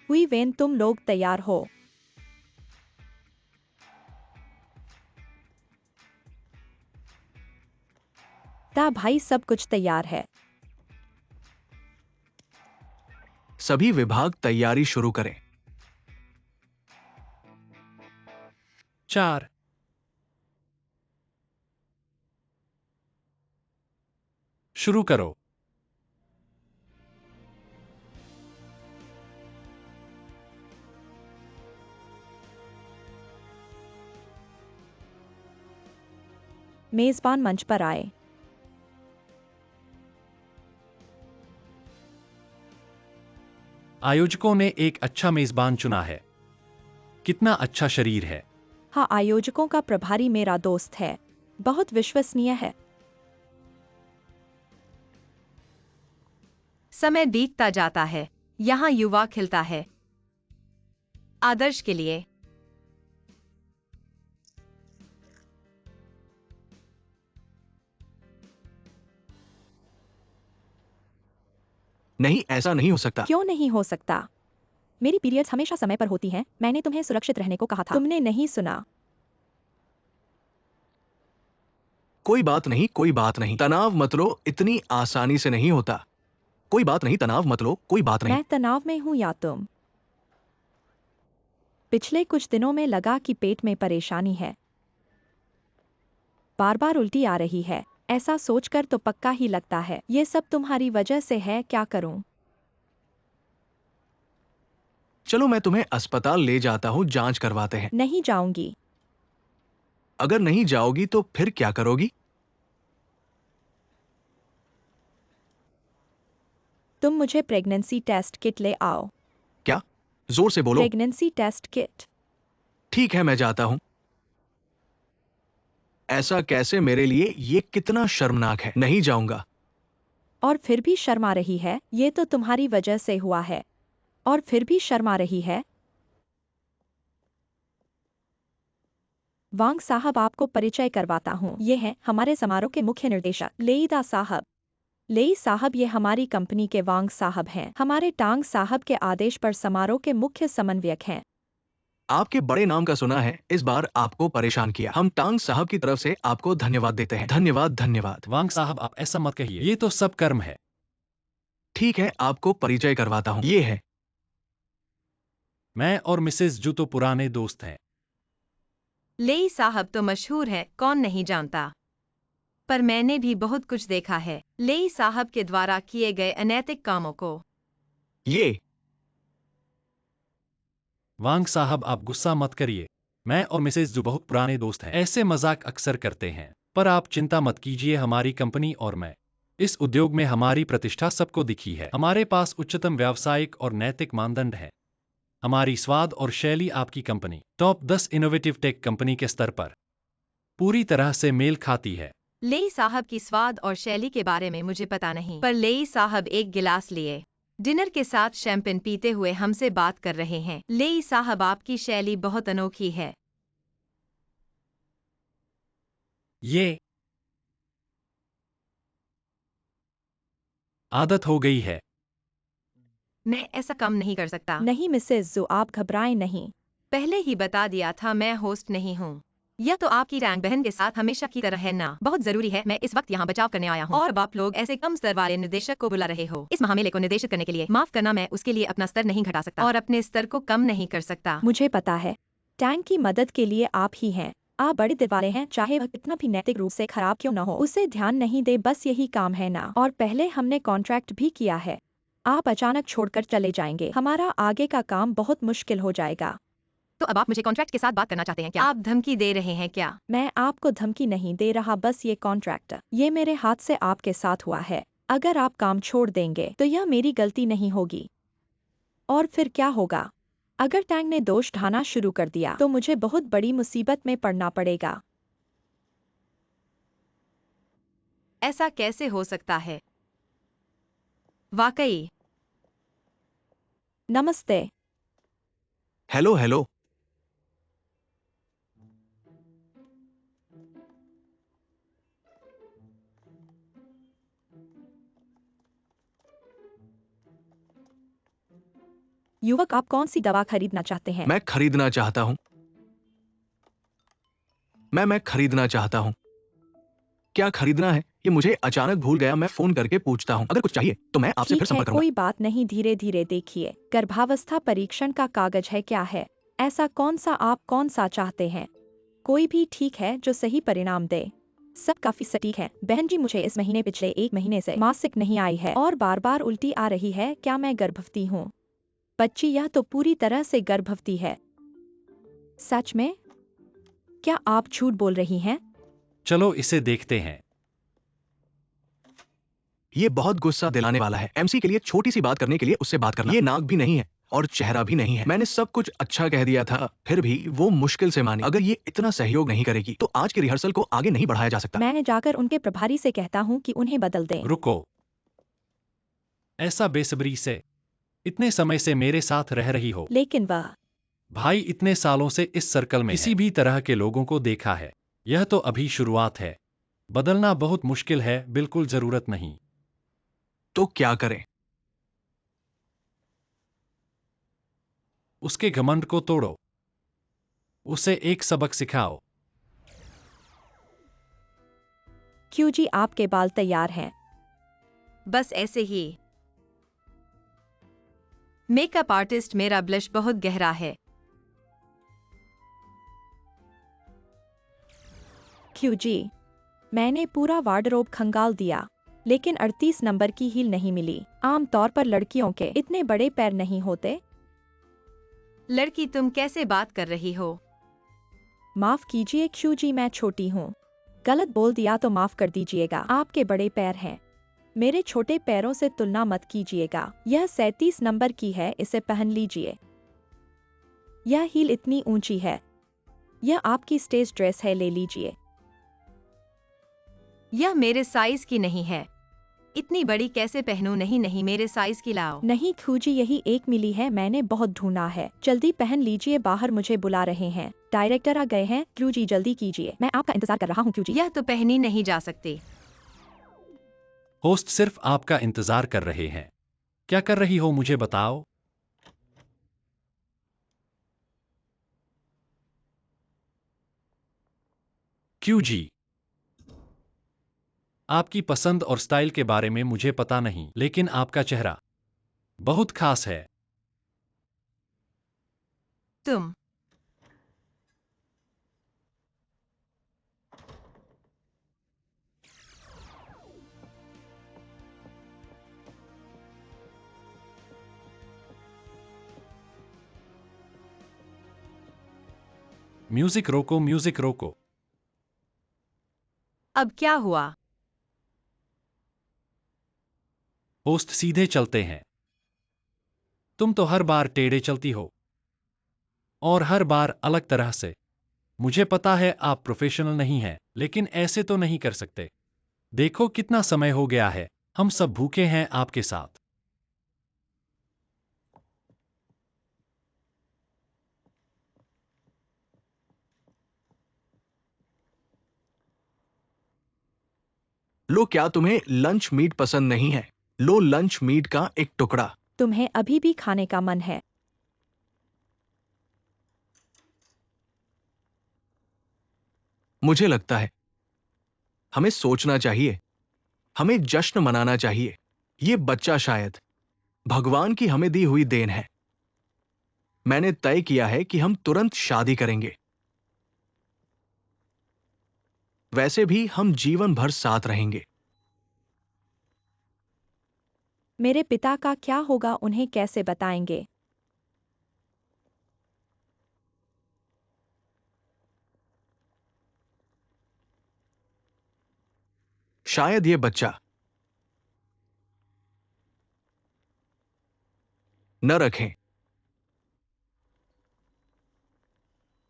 हुई वेन, तुम लोग तैयार हो? ता भाई, सब कुछ तैयार है। सभी विभाग तैयारी शुरू करें। 4 शुरू करो। मेजबान मंच पर आए। आयोजकों ने एक अच्छा मेजबान चुना है। कितना अच्छा शरीर है। हाँ, आयोजकों का प्रभारी मेरा दोस्त है। बहुत विश्वसनीय है। समय बीतता जाता है। यहाँ युवा खिलता है। आदर्श के लिए। नहीं, ऐसा नहीं हो सकता। क्यों नहीं हो सकता? मेरी पीरियड्स हमेशा समय पर होती हैं। मैंने तुम्हें सुरक्षित रहने को कहा था। तुमने नहीं सुना। कोई बात नहीं, कोई बात नहीं, तनाव मत लो, इतनी आसानी से नहीं होता। कोई बात नहीं, तनाव मत लो, कोई बात नहीं। मैं तनाव में हूँ या तुम? पिछले कुछ दिनों में लगा कि पेट में परेशानी है। बार बार उल्टी आ रही है। ऐसा सोचकर तो पक्का ही लगता है ये सब तुम्हारी वजह से है। क्या करूं? चलो मैं तुम्हें अस्पताल ले जाता हूँ, जांच करवाते हैं। नहीं जाऊंगी। अगर नहीं जाओगी तो फिर क्या करोगी? तुम मुझे प्रेगनेंसी टेस्ट किट ले आओ। क्या? जोर से बोलो। Pregnancy test kit. ठीक है, मैं जाता हूं। ऐसा कैसे? मेरे लिए ये कितना शर्मनाक है। नहीं जाऊंगा। और फिर भी शर्मा रही है। ये तो तुम्हारी वजह से हुआ है। और फिर भी शर्मा रही है। वांग साहब, आपको परिचय करवाता हूँ। ये हैं हमारे समारोह के मुख्य निर्देशक, लेईदा साहब। लेई साहब, ये हमारी कंपनी के वांग साहब हैं। हमारे टांग साहब के आदेश पर समारोह के मुख्य समन्वयक हैं। आपके बड़े नाम का सुना है, इस बार आपको परेशान किया। हम टांग साहब की तरफ से आपको धन्यवाद देते हैं। धन्यवाद, धन्यवाद। वांग साहब, आप ऐसा मत कहिए। ये तो सब कर्म है। ठीक है, आपको परिचय करवाता हूँ। ये है। मैं और मिसेस जू तो पुराने दोस्त हैं। लेई साहब तो मशहूर है, कौन नहीं जानता। पर मैंने भी बहुत कुछ देखा है लेई साहब के द्वारा किए गए अनैतिक कामों को। ये वांग साहब, आप गुस्सा मत करिए। मैं और मिसेस जू बहुत पुराने दोस्त हैं। ऐसे मजाक अक्सर करते हैं। पर आप चिंता मत कीजिए, हमारी कंपनी और मैं, इस उद्योग में हमारी प्रतिष्ठा सबको दिखी है। हमारे पास उच्चतम व्यावसायिक और नैतिक मानदंड हैं। हमारी स्वाद और शैली आपकी company top 10 innovative tech company के स्तर पर पूरी तरह से मेल खाती है। लेई साहब की स्वाद और शैली के बारे में मुझे पता नहीं, पर लेई साहब एक गिलास लिए डिनर के साथ शैंपेन पीते हुए हमसे बात कर रहे हैं। लेई साहब, आपकी शैली बहुत अनोखी है। ये आदत हो गई है। मैं ऐसा कम नहीं कर सकता। नहीं मिसेज जू, आप घबराएं नहीं। पहले ही बता दिया था, मैं होस्ट नहीं हूँ। यह तो आपकी रैंक बहन के साथ हमेशा की तरह है ना। बहुत जरूरी है, मैं इस वक्त यहाँ बचाव करने आया हूँ। और अब आप लोग ऐसे कम स्तर वाले निर्देशक को बुला रहे हो इस महामेले को निर्देशित करने के लिए। माफ करना, मैं उसके लिए अपना स्तर नहीं घटा सकता और अपने स्तर को कम नहीं कर सकता। मुझे पता है, टैंक की मदद के लिए आप ही हैं। आप बड़े दिल वाले हैं, चाहे वह कितना भी नैतिक रूप से खराब क्यों न हो। उसे ध्यान नहीं दे, बस यही काम है ना। और पहले हमने कॉन्ट्रैक्ट भी किया है। आप अचानक छोड़कर चले जाएंगे, हमारा आगे का काम बहुत मुश्किल हो जाएगा। तो अब आप मुझे कॉन्ट्रैक्ट के साथ बात करना चाहते हैं क्या? आप धमकी दे रहे हैं क्या? मैं आपको धमकी नहीं दे रहा, बस ये कॉन्ट्रैक्ट ये मेरे हाथ से आपके साथ हुआ है। अगर आप काम छोड़ देंगे तो यह मेरी गलती नहीं होगी। और फिर क्या होगा? अगर टैंग ने दोष ढाना शुरू कर दिया तो मुझे बहुत बड़ी मुसीबत में पड़ना पड़ेगा। ऐसा कैसे हो सकता है? वाकई। नमस्ते। Hello hello. युवक, आप कौन सी दवा खरीदना चाहते हैं? मैं खरीदना चाहता हूँ। मैं खरीदना चाहता हूँ। क्या खरीदना है ये मुझे अचानक भूल गया। मैं फोन करके पूछता हूँ। अगर कुछ चाहिए तो मैं आपसे फिर ठीक है, संपर्क करूंगा। कोई बात नहीं, धीरे धीरे देखिए। गर्भावस्था परीक्षण का कागज है, क्या है? ऐसा आप कौन सा चाहते हैं? कोई भी ठीक है जो सही परिणाम दे। सब काफी सटीक है। बहन जी, मुझे इस महीने पिछले 1 महीने से मासिक नहीं आई है और बार बार उल्टी आ रही है। क्या मैं गर्भवती हूँ? बच्ची, यह तो पूरी तरह से गर्भवती है। सच में? क्या आप झूठ बोल रही हैं? चलो इसे देखते हैं। ये बहुत गुस्सा दिलाने वाला है। एमसी के लिए छोटी सी बात करने के लिए उससे बात करना। ये नाक भी नहीं है और चेहरा भी नहीं है। मैंने सब कुछ अच्छा कह दिया था, फिर भी वो मुश्किल से मानी। अगर ये इतना सहयोग नहीं करेगी तो आज के रिहर्सल को आगे नहीं बढ़ाया जा सकता। मैं जाकर उनके प्रभारी से कहता हूँ कि उन्हें बदल दें। रुको। ऐसा बेसब्री से इतने समय से मेरे साथ रह रही हो। लेकिन वह भाई, इतने सालों से इस सर्कल में किसी भी तरह के लोगों को देखा है। यह तो अभी शुरुआत है। बदलना बहुत मुश्किल है, बिल्कुल जरूरत नहीं। तो क्या करें? उसके घमंड को तोड़ो। उसे एक सबक सिखाओ। क्यों जी, आपके बाल तैयार हैं। बस ऐसे ही। मेकअप आर्टिस्ट, मेरा ब्लश बहुत गहरा है। क्यों जी, मैंने पूरा वार्डरोब खंगाल दिया, लेकिन 38 नंबर की हील नहीं मिली। आमतौर पर लड़कियों के इतने बड़े पैर नहीं होते। लड़की, तुम कैसे बात कर रही हो? माफ कीजिए क्यों जी, मैं छोटी हूँ। गलत बोल दिया तो माफ कर दीजिएगा। आपके बड़े पैर हैं, मेरे छोटे पैरों से तुलना मत कीजिएगा। यह 37 नंबर की है, इसे पहन लीजिए। यह हील इतनी ऊंची है। यह आपकी स्टेज ड्रेस है, ले लीजिए। यह मेरे साइज की नहीं है। इतनी बड़ी कैसे पहनूं? नहीं नहीं, मेरे साइज की लाओ। नहीं खूजी, यही 1 मिली है, मैंने बहुत ढूंढा है। जल्दी पहन लीजिए, बाहर मुझे बुला रहे हैं। डायरेक्टर आ गए हैं। क्यू जी जल्दी कीजिए, मैं आपका इंतजार कर रहा हूँ। क्यू जी। यह तो पहनी नहीं जा सकती। होस्ट सिर्फ आपका इंतजार कर रहे हैं। क्या कर रही हो मुझे बताओ। क्यू जी, आपकी पसंद और स्टाइल के बारे में मुझे पता नहीं, लेकिन आपका चेहरा बहुत खास है। तुम म्यूजिक रोको, म्यूजिक रोको। अब क्या हुआ? होस्ट सीधे चलते हैं। तुम तो हर बार टेढ़े चलती हो, और हर बार अलग तरह से। मुझे पता है आप प्रोफेशनल नहीं हैं, लेकिन ऐसे तो नहीं कर सकते। देखो कितना समय हो गया है, हम सब भूखे हैं आपके साथ। लो, क्या तुम्हें लंच मीट पसंद नहीं है? लो लंच मीट का एक टुकड़ा। तुम्हें अभी भी खाने का मन है? मुझे लगता है हमें सोचना चाहिए। हमें जश्न मनाना चाहिए। ये बच्चा शायद भगवान की हमें दी हुई देन है। मैंने तय किया है कि हम तुरंत शादी करेंगे। वैसे भी हम जीवन भर साथ रहेंगे। मेरे पिता का क्या होगा, उन्हें कैसे बताएंगे? शायद ये बच्चा न रखें।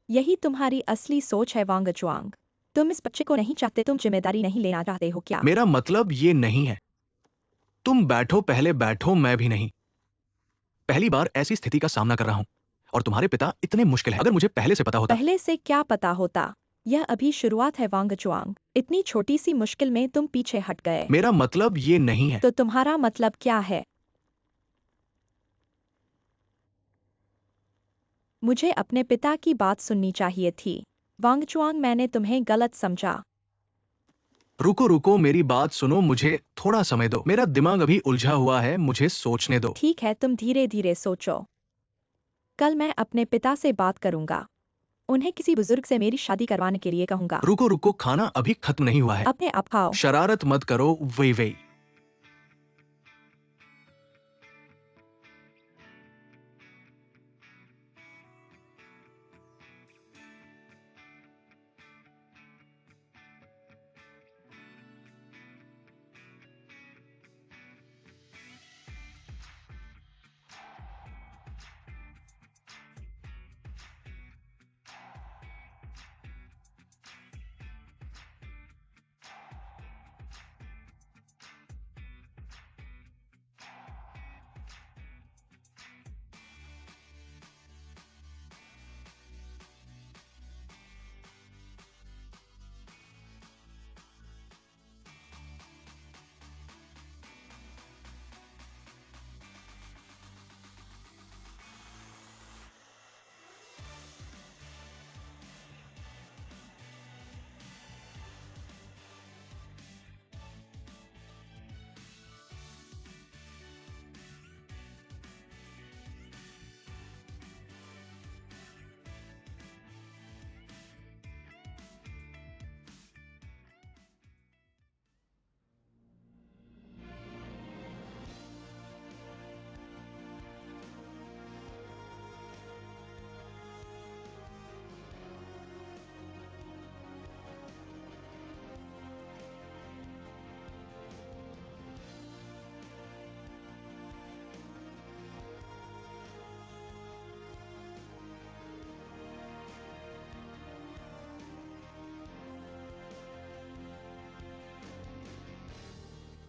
यही तुम्हारी असली सोच है वांग चुआंग। तुम इस बच्चे को नहीं चाहते, तुम जिम्मेदारी नहीं लेना चाहते हो क्या? मेरा मतलब ये नहीं है। तुम बैठो, पहले बैठो, मैं भी नहीं। पहली बार ऐसी स्थिति का सामना कर रहा हूं और तुम्हारे पिता इतने मुश्किल है। अगर मुझे पहले से पता होता। पहले से क्या पता होता? यह अभी शुरुआत है वांग चुआंग। इतनी छोटी सी मुश्किल में तुम पीछे हट गए। मेरा मतलब ये नहीं है। तो तुम्हारा मतलब क्या है? मुझे अपने पिता की बात सुननी चाहिए थी। वांग चुआंग, मैंने तुम्हें गलत समझा। रुको रुको, मेरी बात सुनो, मुझे थोड़ा समय दो। मेरा दिमाग अभी उलझा हुआ है, मुझे सोचने दो। ठीक है, तुम धीरे धीरे सोचो। कल मैं अपने पिता से बात करूंगा। उन्हें किसी बुजुर्ग से मेरी शादी करवाने के लिए कहूंगा। रुको रुको, खाना अभी खत्म नहीं हुआ है। अपने आप खाओ। शरारत मत करो। वही वही।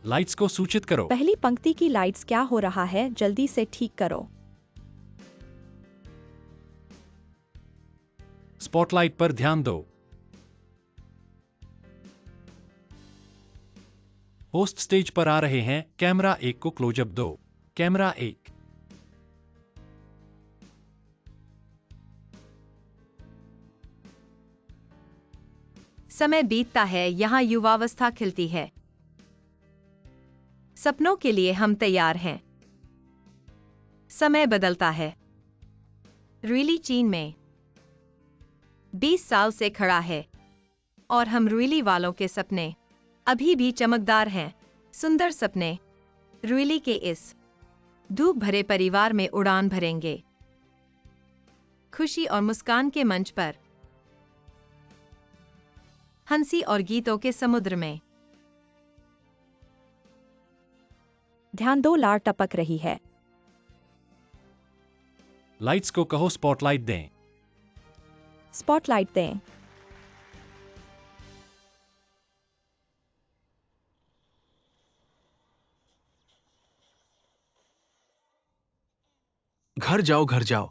लाइट्स को सूचित करो। पहली पंक्ति की लाइट्स क्या हो रहा है? जल्दी से ठीक करो। स्पॉटलाइट पर ध्यान दो। होस्ट स्टेज पर आ रहे हैं। कैमरा 1 को क्लोजअप दो। कैमरा 1। समय बीतता है, यहाँ युवावस्था खिलती है। सपनों के लिए हम तैयार हैं। समय बदलता है। रुइली चीन में 20 साल से खड़ा है और हम रुइली वालों के सपने अभी भी चमकदार हैं। सुंदर सपने रुइली के इस धूप भरे परिवार में उड़ान भरेंगे। खुशी और मुस्कान के मंच पर, हंसी और गीतों के समुद्र में। ध्यान दो, लार टपक रही है। लाइट्स को कहो स्पॉटलाइट दें। स्पॉटलाइट दें। घर जाओ, घर जाओ।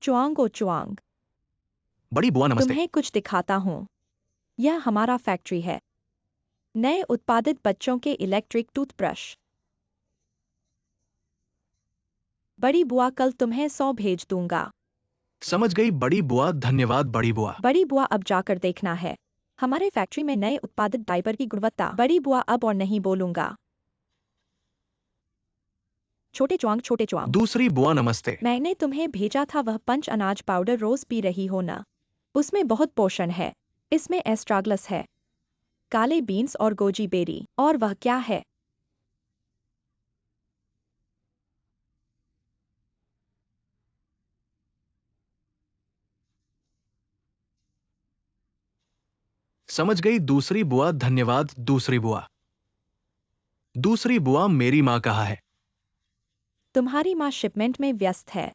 चुआंग ओ चुआंग, बड़ी बुआ नमस्ते। तुम्हें कुछ दिखाता हूँ। यह हमारा फैक्ट्री है। नए उत्पादित बच्चों के इलेक्ट्रिक टूथब्रश। बड़ी बुआ, कल तुम्हें 100 भेज दूंगा। समझ गई बड़ी बुआ, धन्यवाद बड़ी बुआ। बड़ी बुआ, अब जाकर देखना है हमारे फैक्ट्री में नए उत्पादित डायपर की गुणवत्ता। बड़ी बुआ, अब और नहीं बोलूंगा। छोटे च्वांग छोटे च्वांग। दूसरी बुआ नमस्ते। मैंने तुम्हें भेजा था वह पंच अनाज पाउडर रोज पी रही हो ना? उसमें बहुत पोषण है। इसमें एस्ट्रागलस है, काले बीन्स और गोजी बेरी। और वह क्या है? समझ गई दूसरी बुआ, धन्यवाद दूसरी बुआ। दूसरी बुआ, मेरी माँ कहाँ है? तुम्हारी माँ शिपमेंट में व्यस्त है।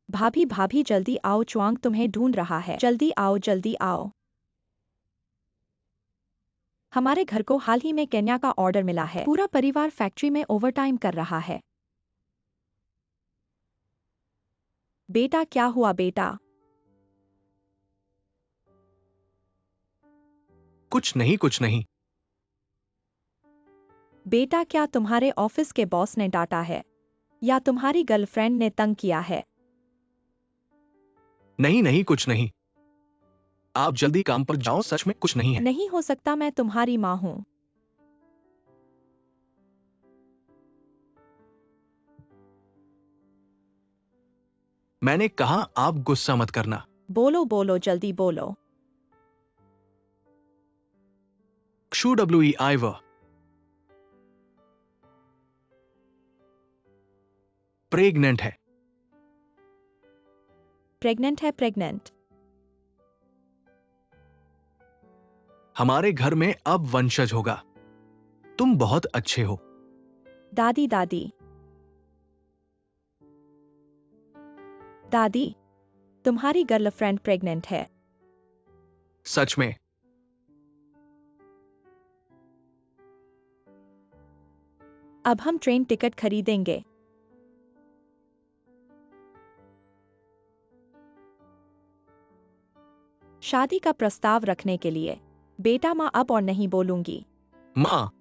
भाभी भाभी जल्दी आओ, च्वांग तुम्हें ढूंढ रहा है। जल्दी आओ जल्दी आओ। हमारे घर को हाल ही में केन्या का ऑर्डर मिला है। पूरा परिवार फैक्ट्री में ओवरटाइम कर रहा है। बेटा क्या हुआ बेटा? कुछ नहीं कुछ नहीं। बेटा क्या तुम्हारे ऑफिस के बॉस ने डांटा है या तुम्हारी गर्लफ्रेंड ने तंग किया है? नहीं नहीं कुछ नहीं। आप जल्दी काम पर जाओ, सच में कुछ नहीं है। नहीं हो सकता, मैं तुम्हारी माँ हूँ। मैंने कहा आप गुस्सा मत करना। बोलो बोलो जल्दी बोलो। क्षु WEI व प्रेग्नेंट है। प्रेग्नेंट है प्रेग्नेंट। हमारे घर में अब वंशज होगा। तुम बहुत अच्छे हो। दादी दादी दादी, तुम्हारी गर्लफ्रेंड प्रेग्नेंट है। सच में? अब हम ट्रेन टिकट खरीदेंगे। शादी का प्रस्ताव रखने के लिए। बेटा माँ अब और नहीं बोलूंगी। माँ,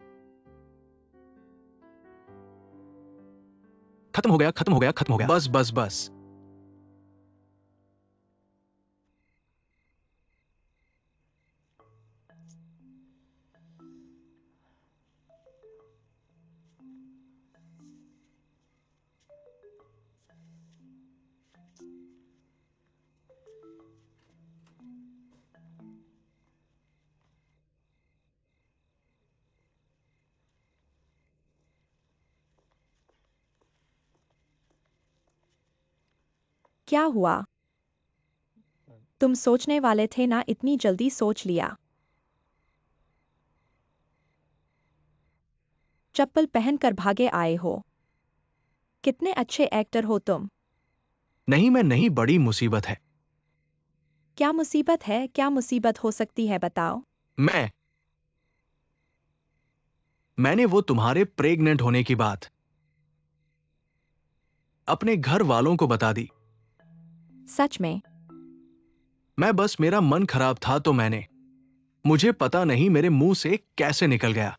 खत्म हो गया खत्म हो गया खत्म हो गया, बस बस बस। क्या हुआ? तुम सोचने वाले थे ना, इतनी जल्दी सोच लिया। चप्पल पहनकर भागे आए हो। कितने अच्छे एक्टर हो तुम। नहीं मैं नहीं, बड़ी मुसीबत है। क्या मुसीबत है? क्या मुसीबत हो सकती है बताओ। मैंने वो तुम्हारे प्रेग्नेंट होने की बात अपने घर वालों को बता दी। सच में? बस मेरा मन खराब था तो मुझे पता नहीं मेरे मुंह से कैसे निकल गया।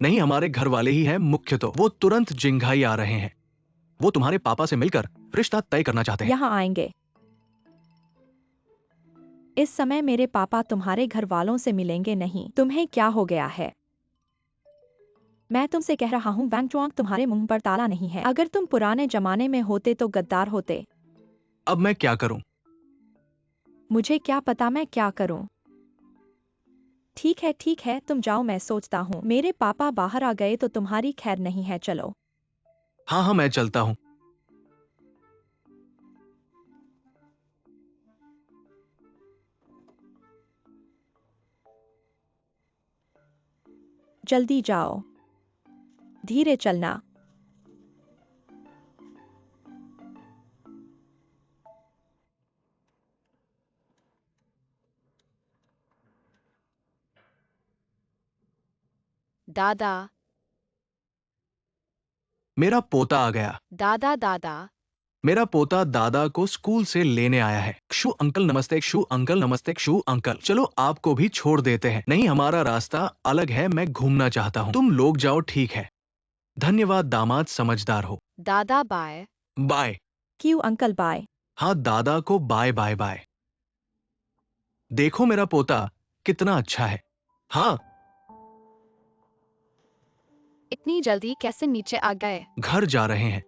नहीं, हमारे घर वाले ही हैं मुख्य, तो वो तुरंत जिंघाई आ रहे हैं। वो तुम्हारे पापा से मिलकर रिश्ता तय करना चाहते हैं। यहाँ आएंगे। इस समय मेरे पापा तुम्हारे घर वालों से मिलेंगे नहीं। तुम्हें क्या हो गया है? मैं तुमसे कह रहा हूँ, वैंग चुआंग तुम्हारे मुंह पर ताला नहीं है। अगर तुम पुराने जमाने में होते तो गद्दार होते। अब मैं क्या करूं? मुझे क्या पता मैं क्या करूं। ठीक है तुम जाओ, मैं सोचता हूँ। मेरे पापा बाहर आ गए तो तुम्हारी खैर नहीं है, चलो। हाँ हाँ मैं चलता हूं। जल्दी जाओ, धीरे चलना। दादा मेरा पोता आ गया। दादा दादा मेरा पोता दादा को स्कूल से लेने आया है। क्षु अंकल नमस्ते, क्षु अंकल नमस्ते, क्षु अंकल। चलो आपको भी छोड़ देते हैं। नहीं, हमारा रास्ता अलग है, मैं घूमना चाहता हूँ। तुम लोग जाओ, ठीक है। धन्यवाद दामाद, समझदार हो। दादा बाय। बाय। क्यों अंकल बाय? हाँ, दादा को बाय बाय बाय। देखो मेरा पोता कितना अच्छा है। हाँ, इतनी जल्दी कैसे नीचे आ गए? घर जा रहे हैं।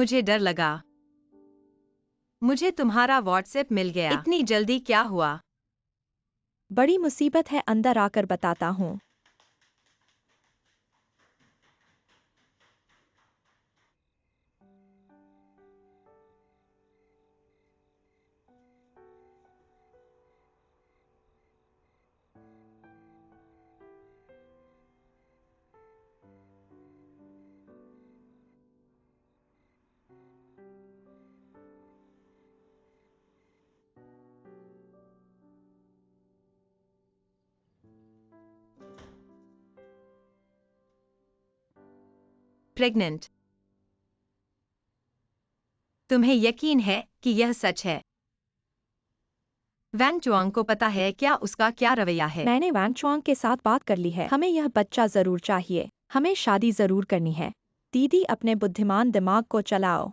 मुझे डर लगा। मुझे तुम्हारा व्हाट्सएप मिल गया। इतनी जल्दी क्या हुआ? बड़ी मुसीबत है, अंदर आकर बताता हूँ। प्रेग्नेंट। तुम्हें यकीन है कि यह सच है? वैंग चुआंग को पता है क्या उसका क्या रवैया है? मैंने वैंग चुआंग के साथ बात कर ली है। हमें यह बच्चा जरूर चाहिए। हमें शादी जरूर करनी है। दीदी, अपने बुद्धिमान दिमाग को चलाओ।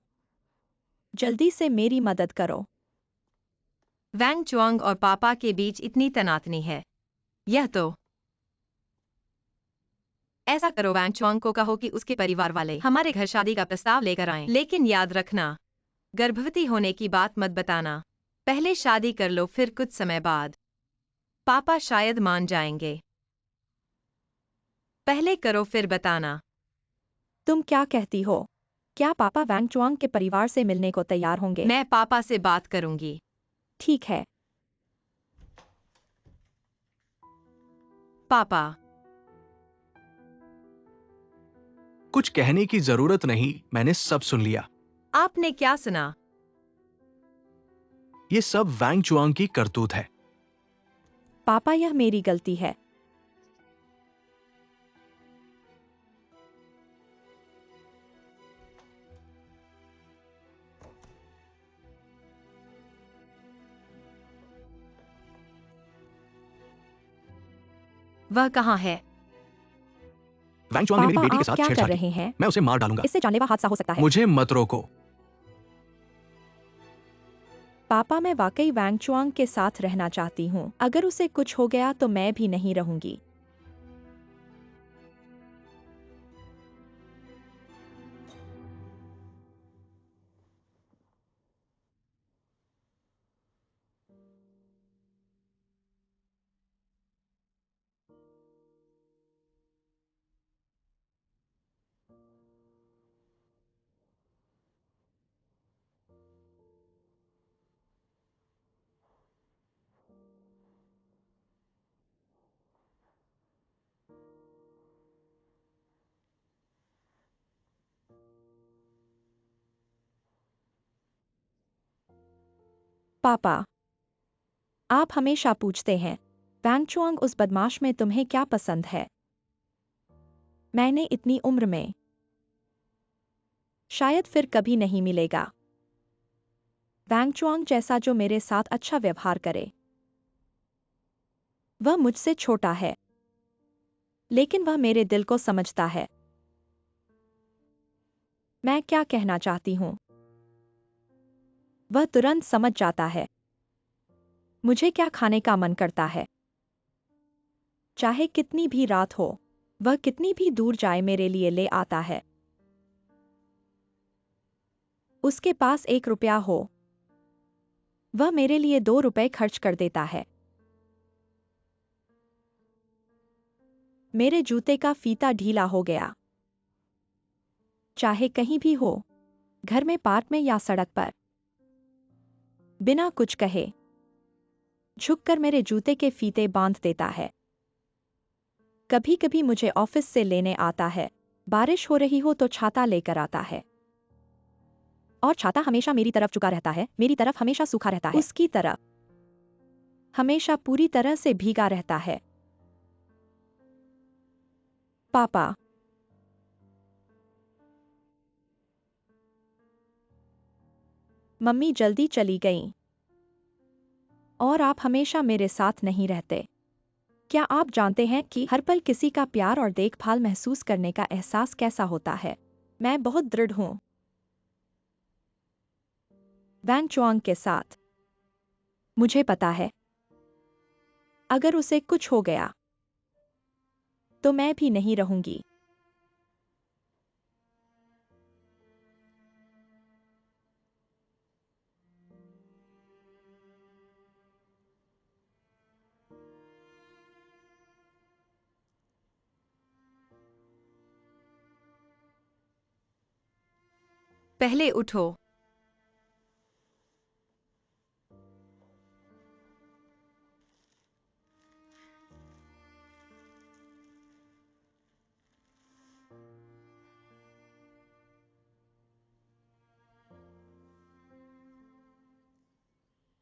जल्दी से मेरी मदद करो। वैंग चुआंग और पापा के बीच इतनी तनातनी है। यह तो ऐसा करो, वैंग चुआंग को कहो कि उसके परिवार वाले हमारे घर शादी का प्रस्ताव लेकर आएं। लेकिन याद रखना, गर्भवती होने की बात मत बताना। पहले शादी कर लो, फिर कुछ समय बाद पापा शायद मान जाएंगे। पहले करो फिर बताना। तुम क्या कहती हो? क्या पापा वैंग चुआंग के परिवार से मिलने को तैयार होंगे? मैं पापा से बात करूंगी। ठीक है। पापा, कुछ कहने की जरूरत नहीं, मैंने सब सुन लिया। आपने क्या सुना? ये सब वैंग चुआंग की करतूत है। पापा, यह मेरी गलती है। वह कहाँ है? वैंग चुआंग ने मेरी पापा, बेटी के आप साथ क्या कर छेड़छाड़ की। रहे हैं? मैं उसे मार डालूंगा। इससे जानलेवा हादसा हो सकता है। मुझे मत रोको। पापा, मैं वाकई वैंग चुआंग के साथ रहना चाहती हूँ। अगर उसे कुछ हो गया तो मैं भी नहीं रहूंगी। पापा, आप हमेशा पूछते हैं, वैंग चुआंग उस बदमाश में तुम्हें क्या पसंद है? मैंने इतनी उम्र में शायद फिर कभी नहीं मिलेगा वैंग चुआंग जैसा जो मेरे साथ अच्छा व्यवहार करे। वह मुझसे छोटा है, लेकिन वह मेरे दिल को समझता है। मैं क्या कहना चाहती हूँ, वह तुरंत समझ जाता है। मुझे क्या खाने का मन करता है, चाहे कितनी भी रात हो, वह कितनी भी दूर जाए मेरे लिए ले आता है। उसके पास 1 रुपया हो, वह मेरे लिए 2 रुपए खर्च कर देता है। मेरे जूते का फीता ढीला हो गया, चाहे कहीं भी हो, घर में, पार्क में या सड़क पर, बिना कुछ कहे झुककर मेरे जूते के फीते बांध देता है। कभी कभी मुझे ऑफिस से लेने आता है। बारिश हो रही हो तो छाता लेकर आता है, और छाता हमेशा मेरी तरफ झुका रहता है। मेरी तरफ हमेशा सूखा रहता है, उसकी तरफ हमेशा पूरी तरह से भीगा रहता है। पापा, मम्मी जल्दी चली गईं, और आप हमेशा मेरे साथ नहीं रहते। क्या आप जानते हैं कि हर पल किसी का प्यार और देखभाल महसूस करने का एहसास कैसा होता है? मैं बहुत दृढ़ हूं वैंग चुआंग के साथ। मुझे पता है, अगर उसे कुछ हो गया तो मैं भी नहीं रहूंगी। पहले उठो।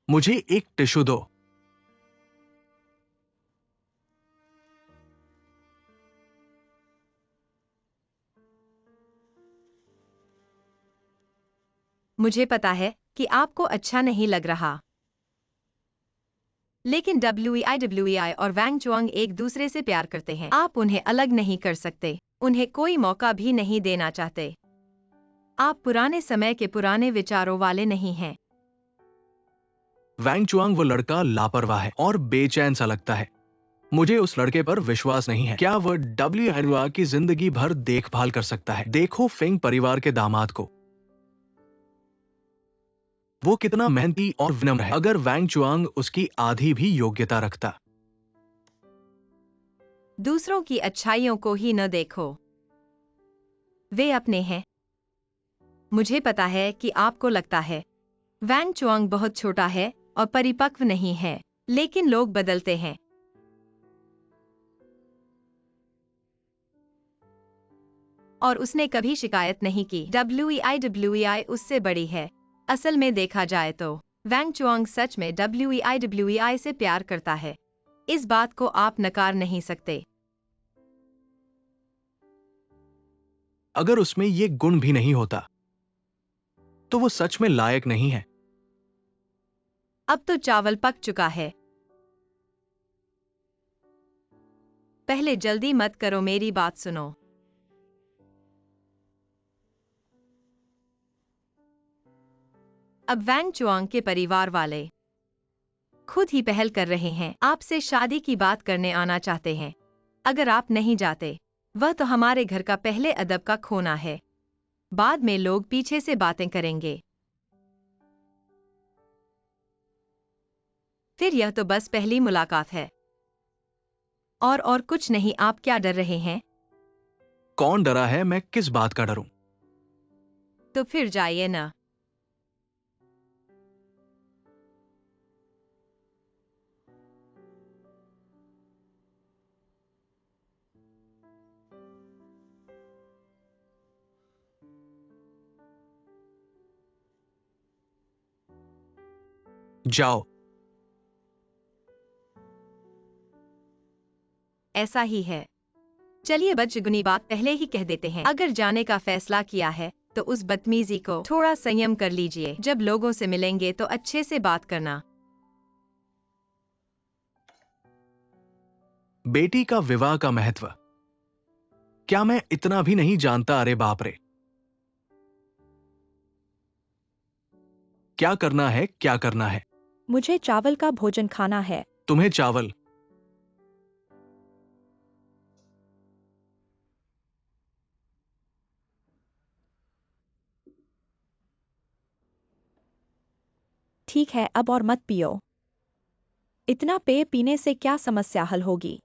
मुझे एक टिश्यू दो। मुझे पता है कि आपको अच्छा नहीं लग रहा, लेकिन WEI और वैंग चुआंग एक दूसरे से प्यार करते हैं। आप उन्हें अलग नहीं कर सकते, उन्हें कोई मौका भी नहीं देना चाहते। आप पुराने समय के पुराने विचारों वाले नहीं हैं। वैंग चुआंग वो लड़का लापरवाह है और बेचैन सा लगता है। मुझे उस लड़के पर विश्वास नहीं है। क्या वह WEI की जिंदगी भर देखभाल कर सकता है? देखो फेंग परिवार के दामाद को, वो कितना मेहनती और विनम्र है। अगर वैंग चुआंग उसकी आधी भी योग्यता रखता। दूसरों की अच्छाइयों को ही न देखो, वे अपने हैं। मुझे पता है कि आपको लगता है वैंग चुआंग बहुत छोटा है और परिपक्व नहीं है, लेकिन लोग बदलते हैं। और उसने कभी शिकायत नहीं की। WEI उससे बड़ी है। असल में देखा जाए तो वैंग चुआंग सच में WEI से प्यार करता है। इस बात को आप नकार नहीं सकते। अगर उसमें ये गुण भी नहीं होता तो वो सच में लायक नहीं है। अब तो चावल पक चुका है। पहले जल्दी मत करो, मेरी बात सुनो। अब वैंग चुआंग के परिवार वाले खुद ही पहल कर रहे हैं, आपसे शादी की बात करने आना चाहते हैं। अगर आप नहीं जाते, वह तो हमारे घर का पहले अदब का खोना है। बाद में लोग पीछे से बातें करेंगे। फिर यह तो बस पहली मुलाकात है और कुछ नहीं। आप क्या डर रहे हैं? कौन डरा है? मैं किस बात का डरूं? तो फिर जाइए ना। जाओ। ऐसा ही है। चलिए बचगुनी बात पहले ही कह देते हैं। अगर जाने का फैसला किया है तो उस बदतमीजी को थोड़ा संयम कर लीजिए। जब लोगों से मिलेंगे तो अच्छे से बात करना। बेटी का विवाह का महत्व क्या मैं इतना भी नहीं जानता? अरे बाप रे! क्या करना है, क्या करना है? मुझे चावल का भोजन खाना है। तुम्हें चावल? ठीक है, अब और मत पियो। इतना पेय पीने से क्या समस्या हल होगी?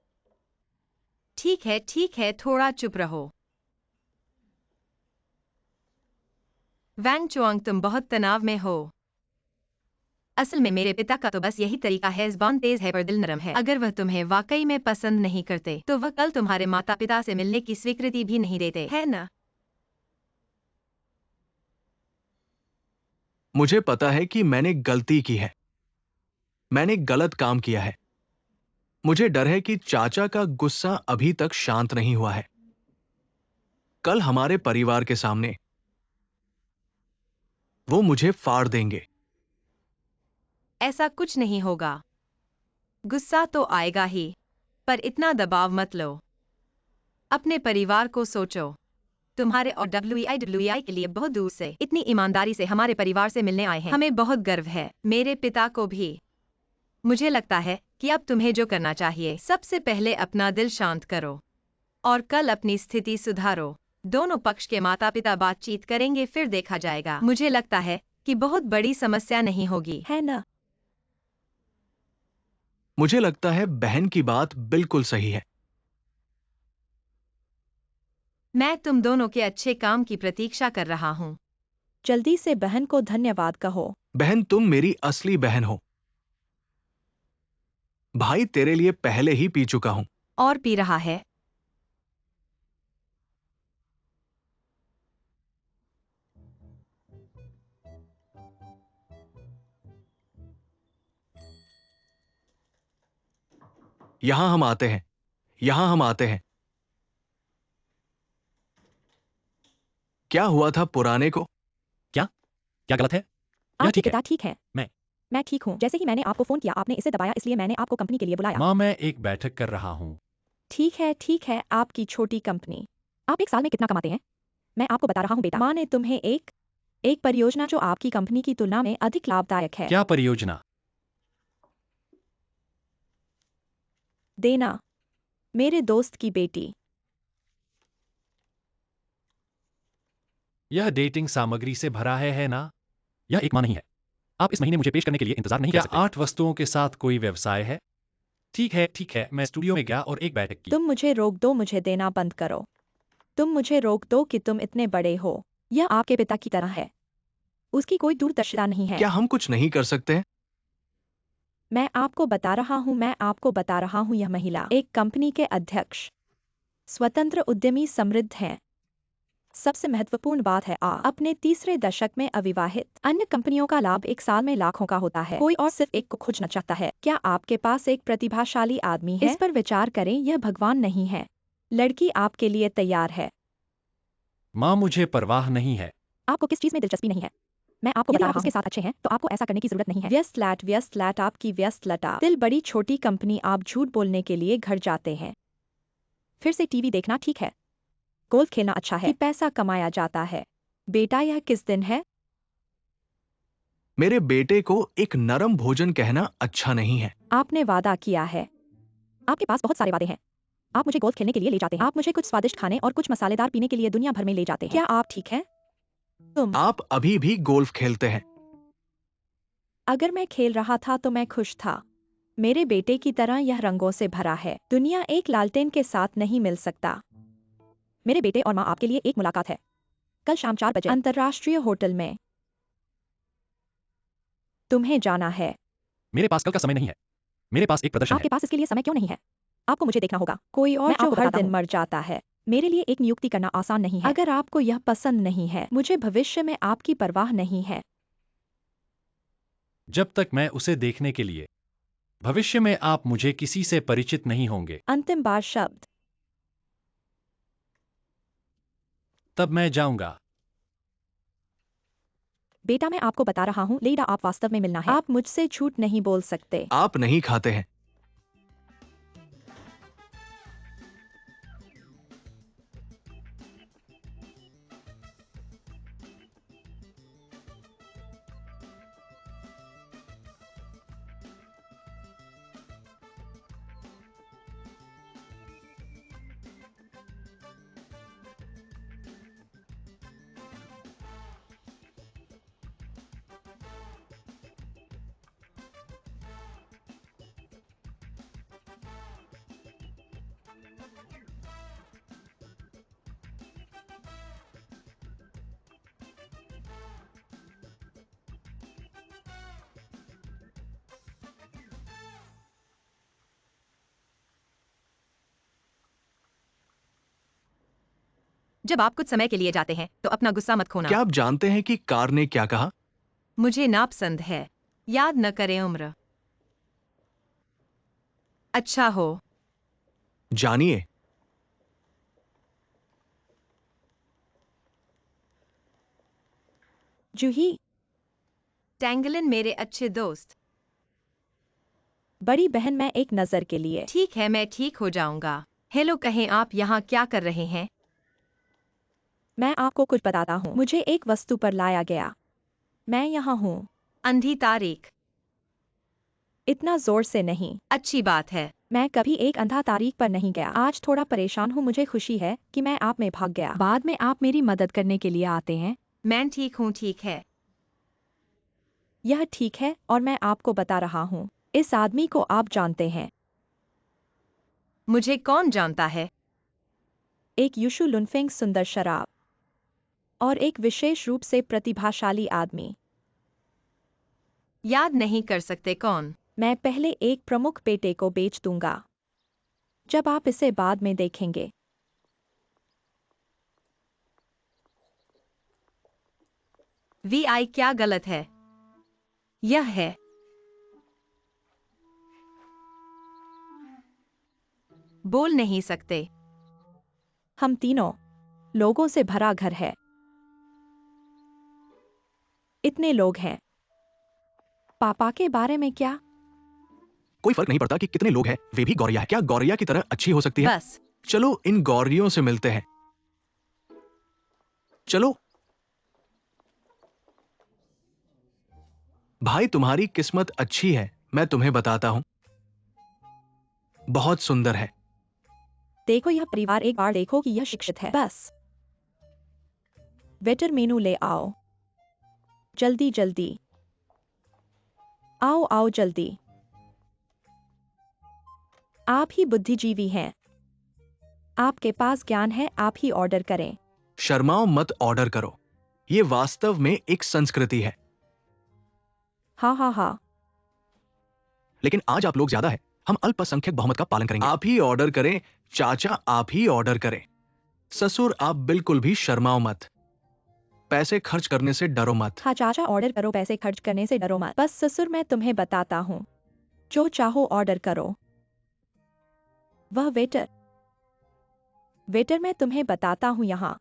ठीक है, थोड़ा चुप रहो। वैंग चुआंग, तुम बहुत तनाव में हो। असल में मेरे पिता का तो बस यही तरीका है, ज़बान तेज है पर दिल नरम है। अगर वह तुम्हें वाकई में पसंद नहीं करते तो वह कल तुम्हारे माता पिता से मिलने की स्वीकृति भी नहीं देते, है ना? मुझे पता है कि मैंने गलती की है। मैंने गलत काम किया है। मुझे डर है कि चाचा का गुस्सा अभी तक शांत नहीं हुआ है। कल हमारे परिवार के सामने वो मुझे फाड़ देंगे। ऐसा कुछ नहीं होगा। गुस्सा तो आएगा ही, पर इतना दबाव मत लो। अपने परिवार को सोचो। तुम्हारे और WEI के लिए बहुत दूर से इतनी ईमानदारी से हमारे परिवार से मिलने आए हैं। हमें बहुत गर्व है, मेरे पिता को भी। मुझे लगता है कि अब तुम्हें जो करना चाहिए, सबसे पहले अपना दिल शांत करो और कल अपनी स्थिति सुधारो। दोनों पक्ष के माता पिता बातचीत करेंगे, फिर देखा जाएगा। मुझे लगता है कि बहुत बड़ी समस्या नहीं होगी, है ना? मुझे लगता है बहन की बात बिल्कुल सही है। मैं तुम दोनों के अच्छे काम की प्रतीक्षा कर रहा हूँ। जल्दी से बहन को धन्यवाद कहो। बहन, तुम मेरी असली बहन हो। भाई तेरे लिए पहले ही पी चुका हूं। और पी रहा है। यहां हम आते हैं। यहां हम आते हैं। क्या हुआ था पुराने को? क्या क्या गलत है? यह आपके ठीक है। पिता ठीक है। मैं ठीक हूँ। जैसे ही मैंने आपको फोन किया आपने इसे दबाया, इसलिए मैंने आपको कंपनी के लिए बुलाया। माँ, मैं एक बैठक कर रहा हूँ। ठीक है, आपकी छोटी कंपनी। आप एक साल में कितना कमाते हैं? मैं आपको बता रहा हूँ बेटा, माँ ने तुम्हें एक परियोजना जो आपकी कंपनी की तुलना में अधिक लाभदायक है क्या परियोजना? देना। मेरे दोस्त की बेटी। यह डेटिंग सामग्री से भरा है ना? यह एक माह नहीं है। आप इस महीने मुझे पेश करने के लिए इंतजार नहीं कर सकते। क्या 8 वस्तुओं के साथ कोई व्यवसाय है? ठीक है, मैं स्टूडियो में गया और एक बैठक की। तुम मुझे रोक दो, मुझे देना बंद करो। तुम मुझे रोक दो कि तुम इतने बड़े हो। यह आपके पिता की तरह है। उसकी कोई दूरदर्शिता नहीं है। क्या हम कुछ नहीं कर सकते हैं? मैं आपको बता रहा हूँ यह महिला एक कंपनी के अध्यक्ष, स्वतंत्र उद्यमी, समृद्ध हैं। सबसे महत्वपूर्ण बात है अपने तीसरे दशक में अविवाहित। अन्य कंपनियों का लाभ एक साल में लाखों का होता है, कोई और सिर्फ एक को खोजना चाहता है। क्या आपके पास एक प्रतिभाशाली आदमी है? इस पर विचार करें, यह भगवान नहीं है। लड़की आपके लिए तैयार है। माँ, मुझे परवाह नहीं है। आपको किस चीज में दिलचस्पी नहीं है? मैं आपको बता रहा हूं, उसके साथ अच्छे हैं तो आपको ऐसा करने की जरूरत नहीं है। व्यस्त लैट आपकी व्यस्त लटा। दिल बड़ी छोटी कंपनी, आप झूठ बोलने के लिए घर जाते हैं। फिर से टीवी देखना ठीक है। गोल्फ खेलना अच्छा है कि पैसा कमाया जाता है। बेटा, यह किस दिन है? मेरे बेटे को एक नरम भोजन कहना अच्छा नहीं है। आपने वादा किया है। आपके पास बहुत सारे वादे हैं। आप मुझे गोल्फ खेलने के लिए ले जाते हैं, आप मुझे कुछ स्वादिष्ट खाने और कुछ मसालेदार पीने के लिए दुनिया भर में ले जाते हैं। क्या आप ठीक हैं? तुम। आप अभी भी गोल्फ खेलते हैं। अगर मैं खेल रहा था तो मैं खुश था। मेरे बेटे की तरह यह रंगों से भरा है। दुनिया एक लालटेन के साथ नहीं मिल सकता। मेरे बेटे और माँ आपके लिए एक मुलाकात है। कल शाम 4 बजे अंतर्राष्ट्रीय होटल में। तुम्हें जाना है। मेरे पास कल का समय नहीं है। मेरे पास एक प्रदर्शन है। आपके पास इसके लिए समय क्यों नहीं है? आपको मुझे देखना होगा। कोई और जो हर दिन मर जाता है। मेरे लिए एक नियुक्ति करना आसान नहीं है। अगर आपको यह पसंद नहीं है, मुझे भविष्य में आपकी परवाह नहीं है। जब तक मैं उसे देखने के लिए, भविष्य में आप मुझे किसी से परिचित नहीं होंगे। अंतिम बार शब्द। तब मैं जाऊंगा। बेटा, मैं आपको बता रहा हूँ, लेडा, आप वास्तव में मिलना है। आप मुझसे झूठ नहीं बोल सकते। आप नहीं खाते हैं। जब आप कुछ समय के लिए जाते हैं तो अपना गुस्सा मत खोना। क्या आप जानते हैं कि कार ने क्या कहा? मुझे नापसंद है। याद न करें उम्र। अच्छा हो। जानिए। जूही। टैंगलिन मेरे अच्छे दोस्त। बड़ी बहन, मैं एक नजर के लिए। ठीक है, मैं ठीक हो जाऊंगा। हेलो, कहें आप यहाँ क्या कर रहे हैं? मैं आपको कुछ बताता हूँ। मुझे एक वस्तु पर लाया गया। मैं यहाँ हूँ। अंधी तारीख। इतना जोर से नहीं। अच्छी बात है। मैं कभी एक अंधा तारीख पर नहीं गया। आज थोड़ा परेशान हूँ। मुझे खुशी है कि मैं आप में भाग गया। बाद में आप मेरी मदद करने के लिए आते हैं। मैं ठीक हूँ। ठीक है। यह ठीक है और मैं आपको बता रहा हूँ, इस आदमी को आप जानते हैं। मुझे कौन जानता है? एक युशु लुनफेंग सुंदर शराब और एक विशेष रूप से प्रतिभाशाली आदमी। याद नहीं कर सकते कौन? मैं पहले एक प्रमुख पेटे को बेच दूंगा, जब आप इसे बाद में देखेंगे। VI क्या गलत है? यह है। बोल नहीं सकते। हम तीनों लोगों से भरा घर है। इतने लोग हैं। पापा के बारे में क्या? कोई फर्क नहीं पड़ता कि कितने लोग हैं, वे भी गौरैया है। क्या गौरैया की तरह अच्छी हो सकती है? बस। चलो इन गौरियों से मिलते हैं। चलो। भाई तुम्हारी किस्मत अच्छी है, मैं तुम्हें बताता हूं। बहुत सुंदर है। देखो यह परिवार, एक बार देखो कि यह शिक्षित है। बस। वेटर मेनू ले आओ। जल्दी जल्दी। आओ आओ जल्दी। आप ही बुद्धिजीवी हैं। आपके पास ज्ञान है, आप ही ऑर्डर करें। शर्माओ मत, ऑर्डर करो। ये वास्तव में एक संस्कृति है। हाँ हाँ हाँ। लेकिन आज आप लोग ज्यादा है, हम अल्पसंख्यक बहुमत का पालन करेंगे। आप ही ऑर्डर करें। चाचा आप ही ऑर्डर करें। ससुर आप बिल्कुल भी शर्माओ मत। पैसे खर्च करने से डरो मत। हाँ चाचा ऑर्डर करो, पैसे खर्च करने से डरो मत। बस ससुर मैं तुम्हें बताता हूँ, जो चाहो ऑर्डर करो। वह वेटर। वेटर मैं तुम्हें बताता हूँ, यहाँ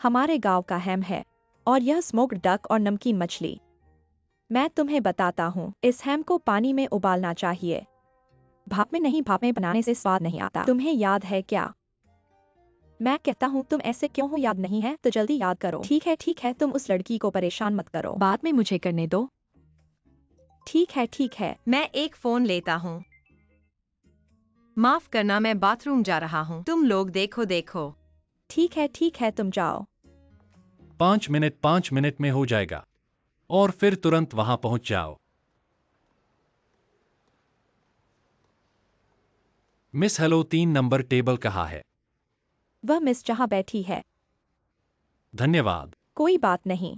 हमारे गांव का हैम है, और यह स्मोक्ड डक और नमकीन मछली। मैं तुम्हें बताता हूँ, इस हैम को पानी में उबालना चाहिए, भाप में नहीं। भाप में बनाने से स्वाद नहीं आता। तुम्हें याद है क्या? मैं कहता हूँ तुम ऐसे क्यों हो? याद नहीं है तो जल्दी याद करो। ठीक है, तुम उस लड़की को परेशान मत करो, बाद में मुझे करने दो। ठीक है। मैं एक फोन लेता हूँ। माफ करना, मैं बाथरूम जा रहा हूँ। तुम लोग देखो। ठीक है तुम जाओ। 5 मिनट में हो जाएगा। और फिर तुरंत वहां पहुंच जाओ। मिस हेलो, 3 नंबर टेबल कहाँ है? वह मिस जहाँ बैठी है। धन्यवाद। कोई बात नहीं।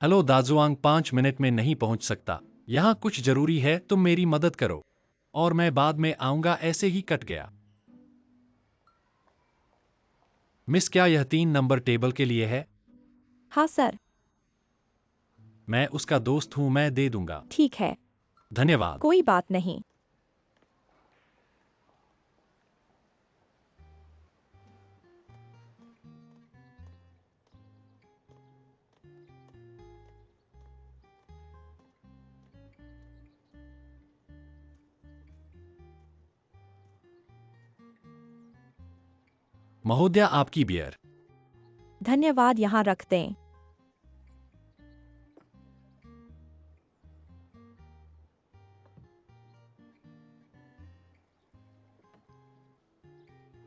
हेलो दाजुआंग, 5 मिनट में नहीं पहुंच सकता। यहाँ कुछ जरूरी है, तुम मेरी मदद करो और मैं बाद में आऊंगा। ऐसे ही कट गया। मिस, क्या यह 3 नंबर टेबल के लिए है? हाँ सर। मैं उसका दोस्त हूं, मैं दे दूंगा। ठीक है। धन्यवाद। कोई बात नहीं। महोदया, आपकी बियर। धन्यवाद, यहाँ रख दें।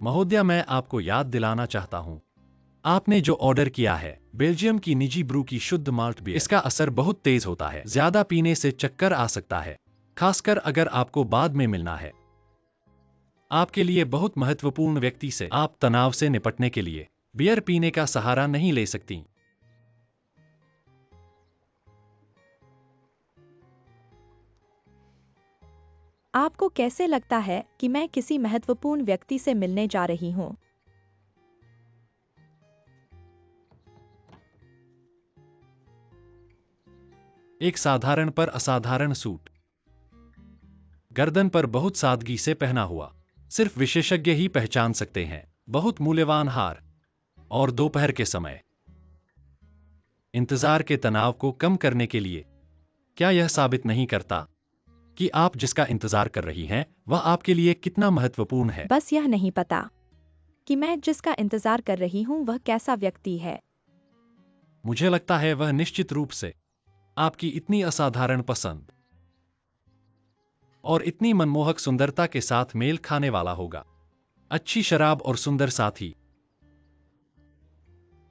महोदया, मैं आपको याद दिलाना चाहता हूं, आपने जो ऑर्डर किया है बेल्जियम की निजी ब्रू की शुद्ध माल्ट बियर, इसका असर बहुत तेज होता है। ज्यादा पीने से चक्कर आ सकता है, खासकर अगर आपको बाद में मिलना है। आपके लिए बहुत महत्वपूर्ण व्यक्ति से आप तनाव से निपटने के लिए बियर पीने का सहारा नहीं ले सकती। आपको कैसे लगता है कि मैं किसी महत्वपूर्ण व्यक्ति से मिलने जा रही हूँ? एक साधारण पर असाधारण सूट, गर्दन पर बहुत सादगी से पहना हुआ, सिर्फ विशेषज्ञ ही पहचान सकते हैं। बहुत मूल्यवान हार, और दोपहर के समय इंतजार के तनाव को कम करने के लिए। क्या यह साबित नहीं करता कि आप जिसका इंतजार कर रही हैं वह आपके लिए कितना महत्वपूर्ण है? बस यह नहीं पता कि मैं जिसका इंतजार कर रही हूँ वह कैसा व्यक्ति है। मुझे लगता है वह निश्चित रूप से आपकी इतनी असाधारण पसंद और इतनी मनमोहक सुंदरता के साथ मेल खाने वाला होगा। अच्छी शराब और सुंदर साथी।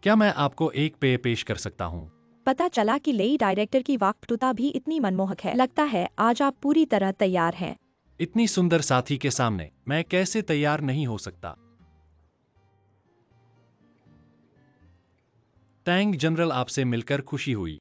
क्या मैं आपको एक पेय पेश कर सकता हूँ? पता चला कि लेई डायरेक्टर की वाक्पटुता भी इतनी मनमोहक है। लगता है आज आप पूरी तरह तैयार हैं। इतनी सुंदर साथी के सामने मैं कैसे तैयार नहीं हो सकता? टैंग जनरल, आपसे मिलकर खुशी हुई।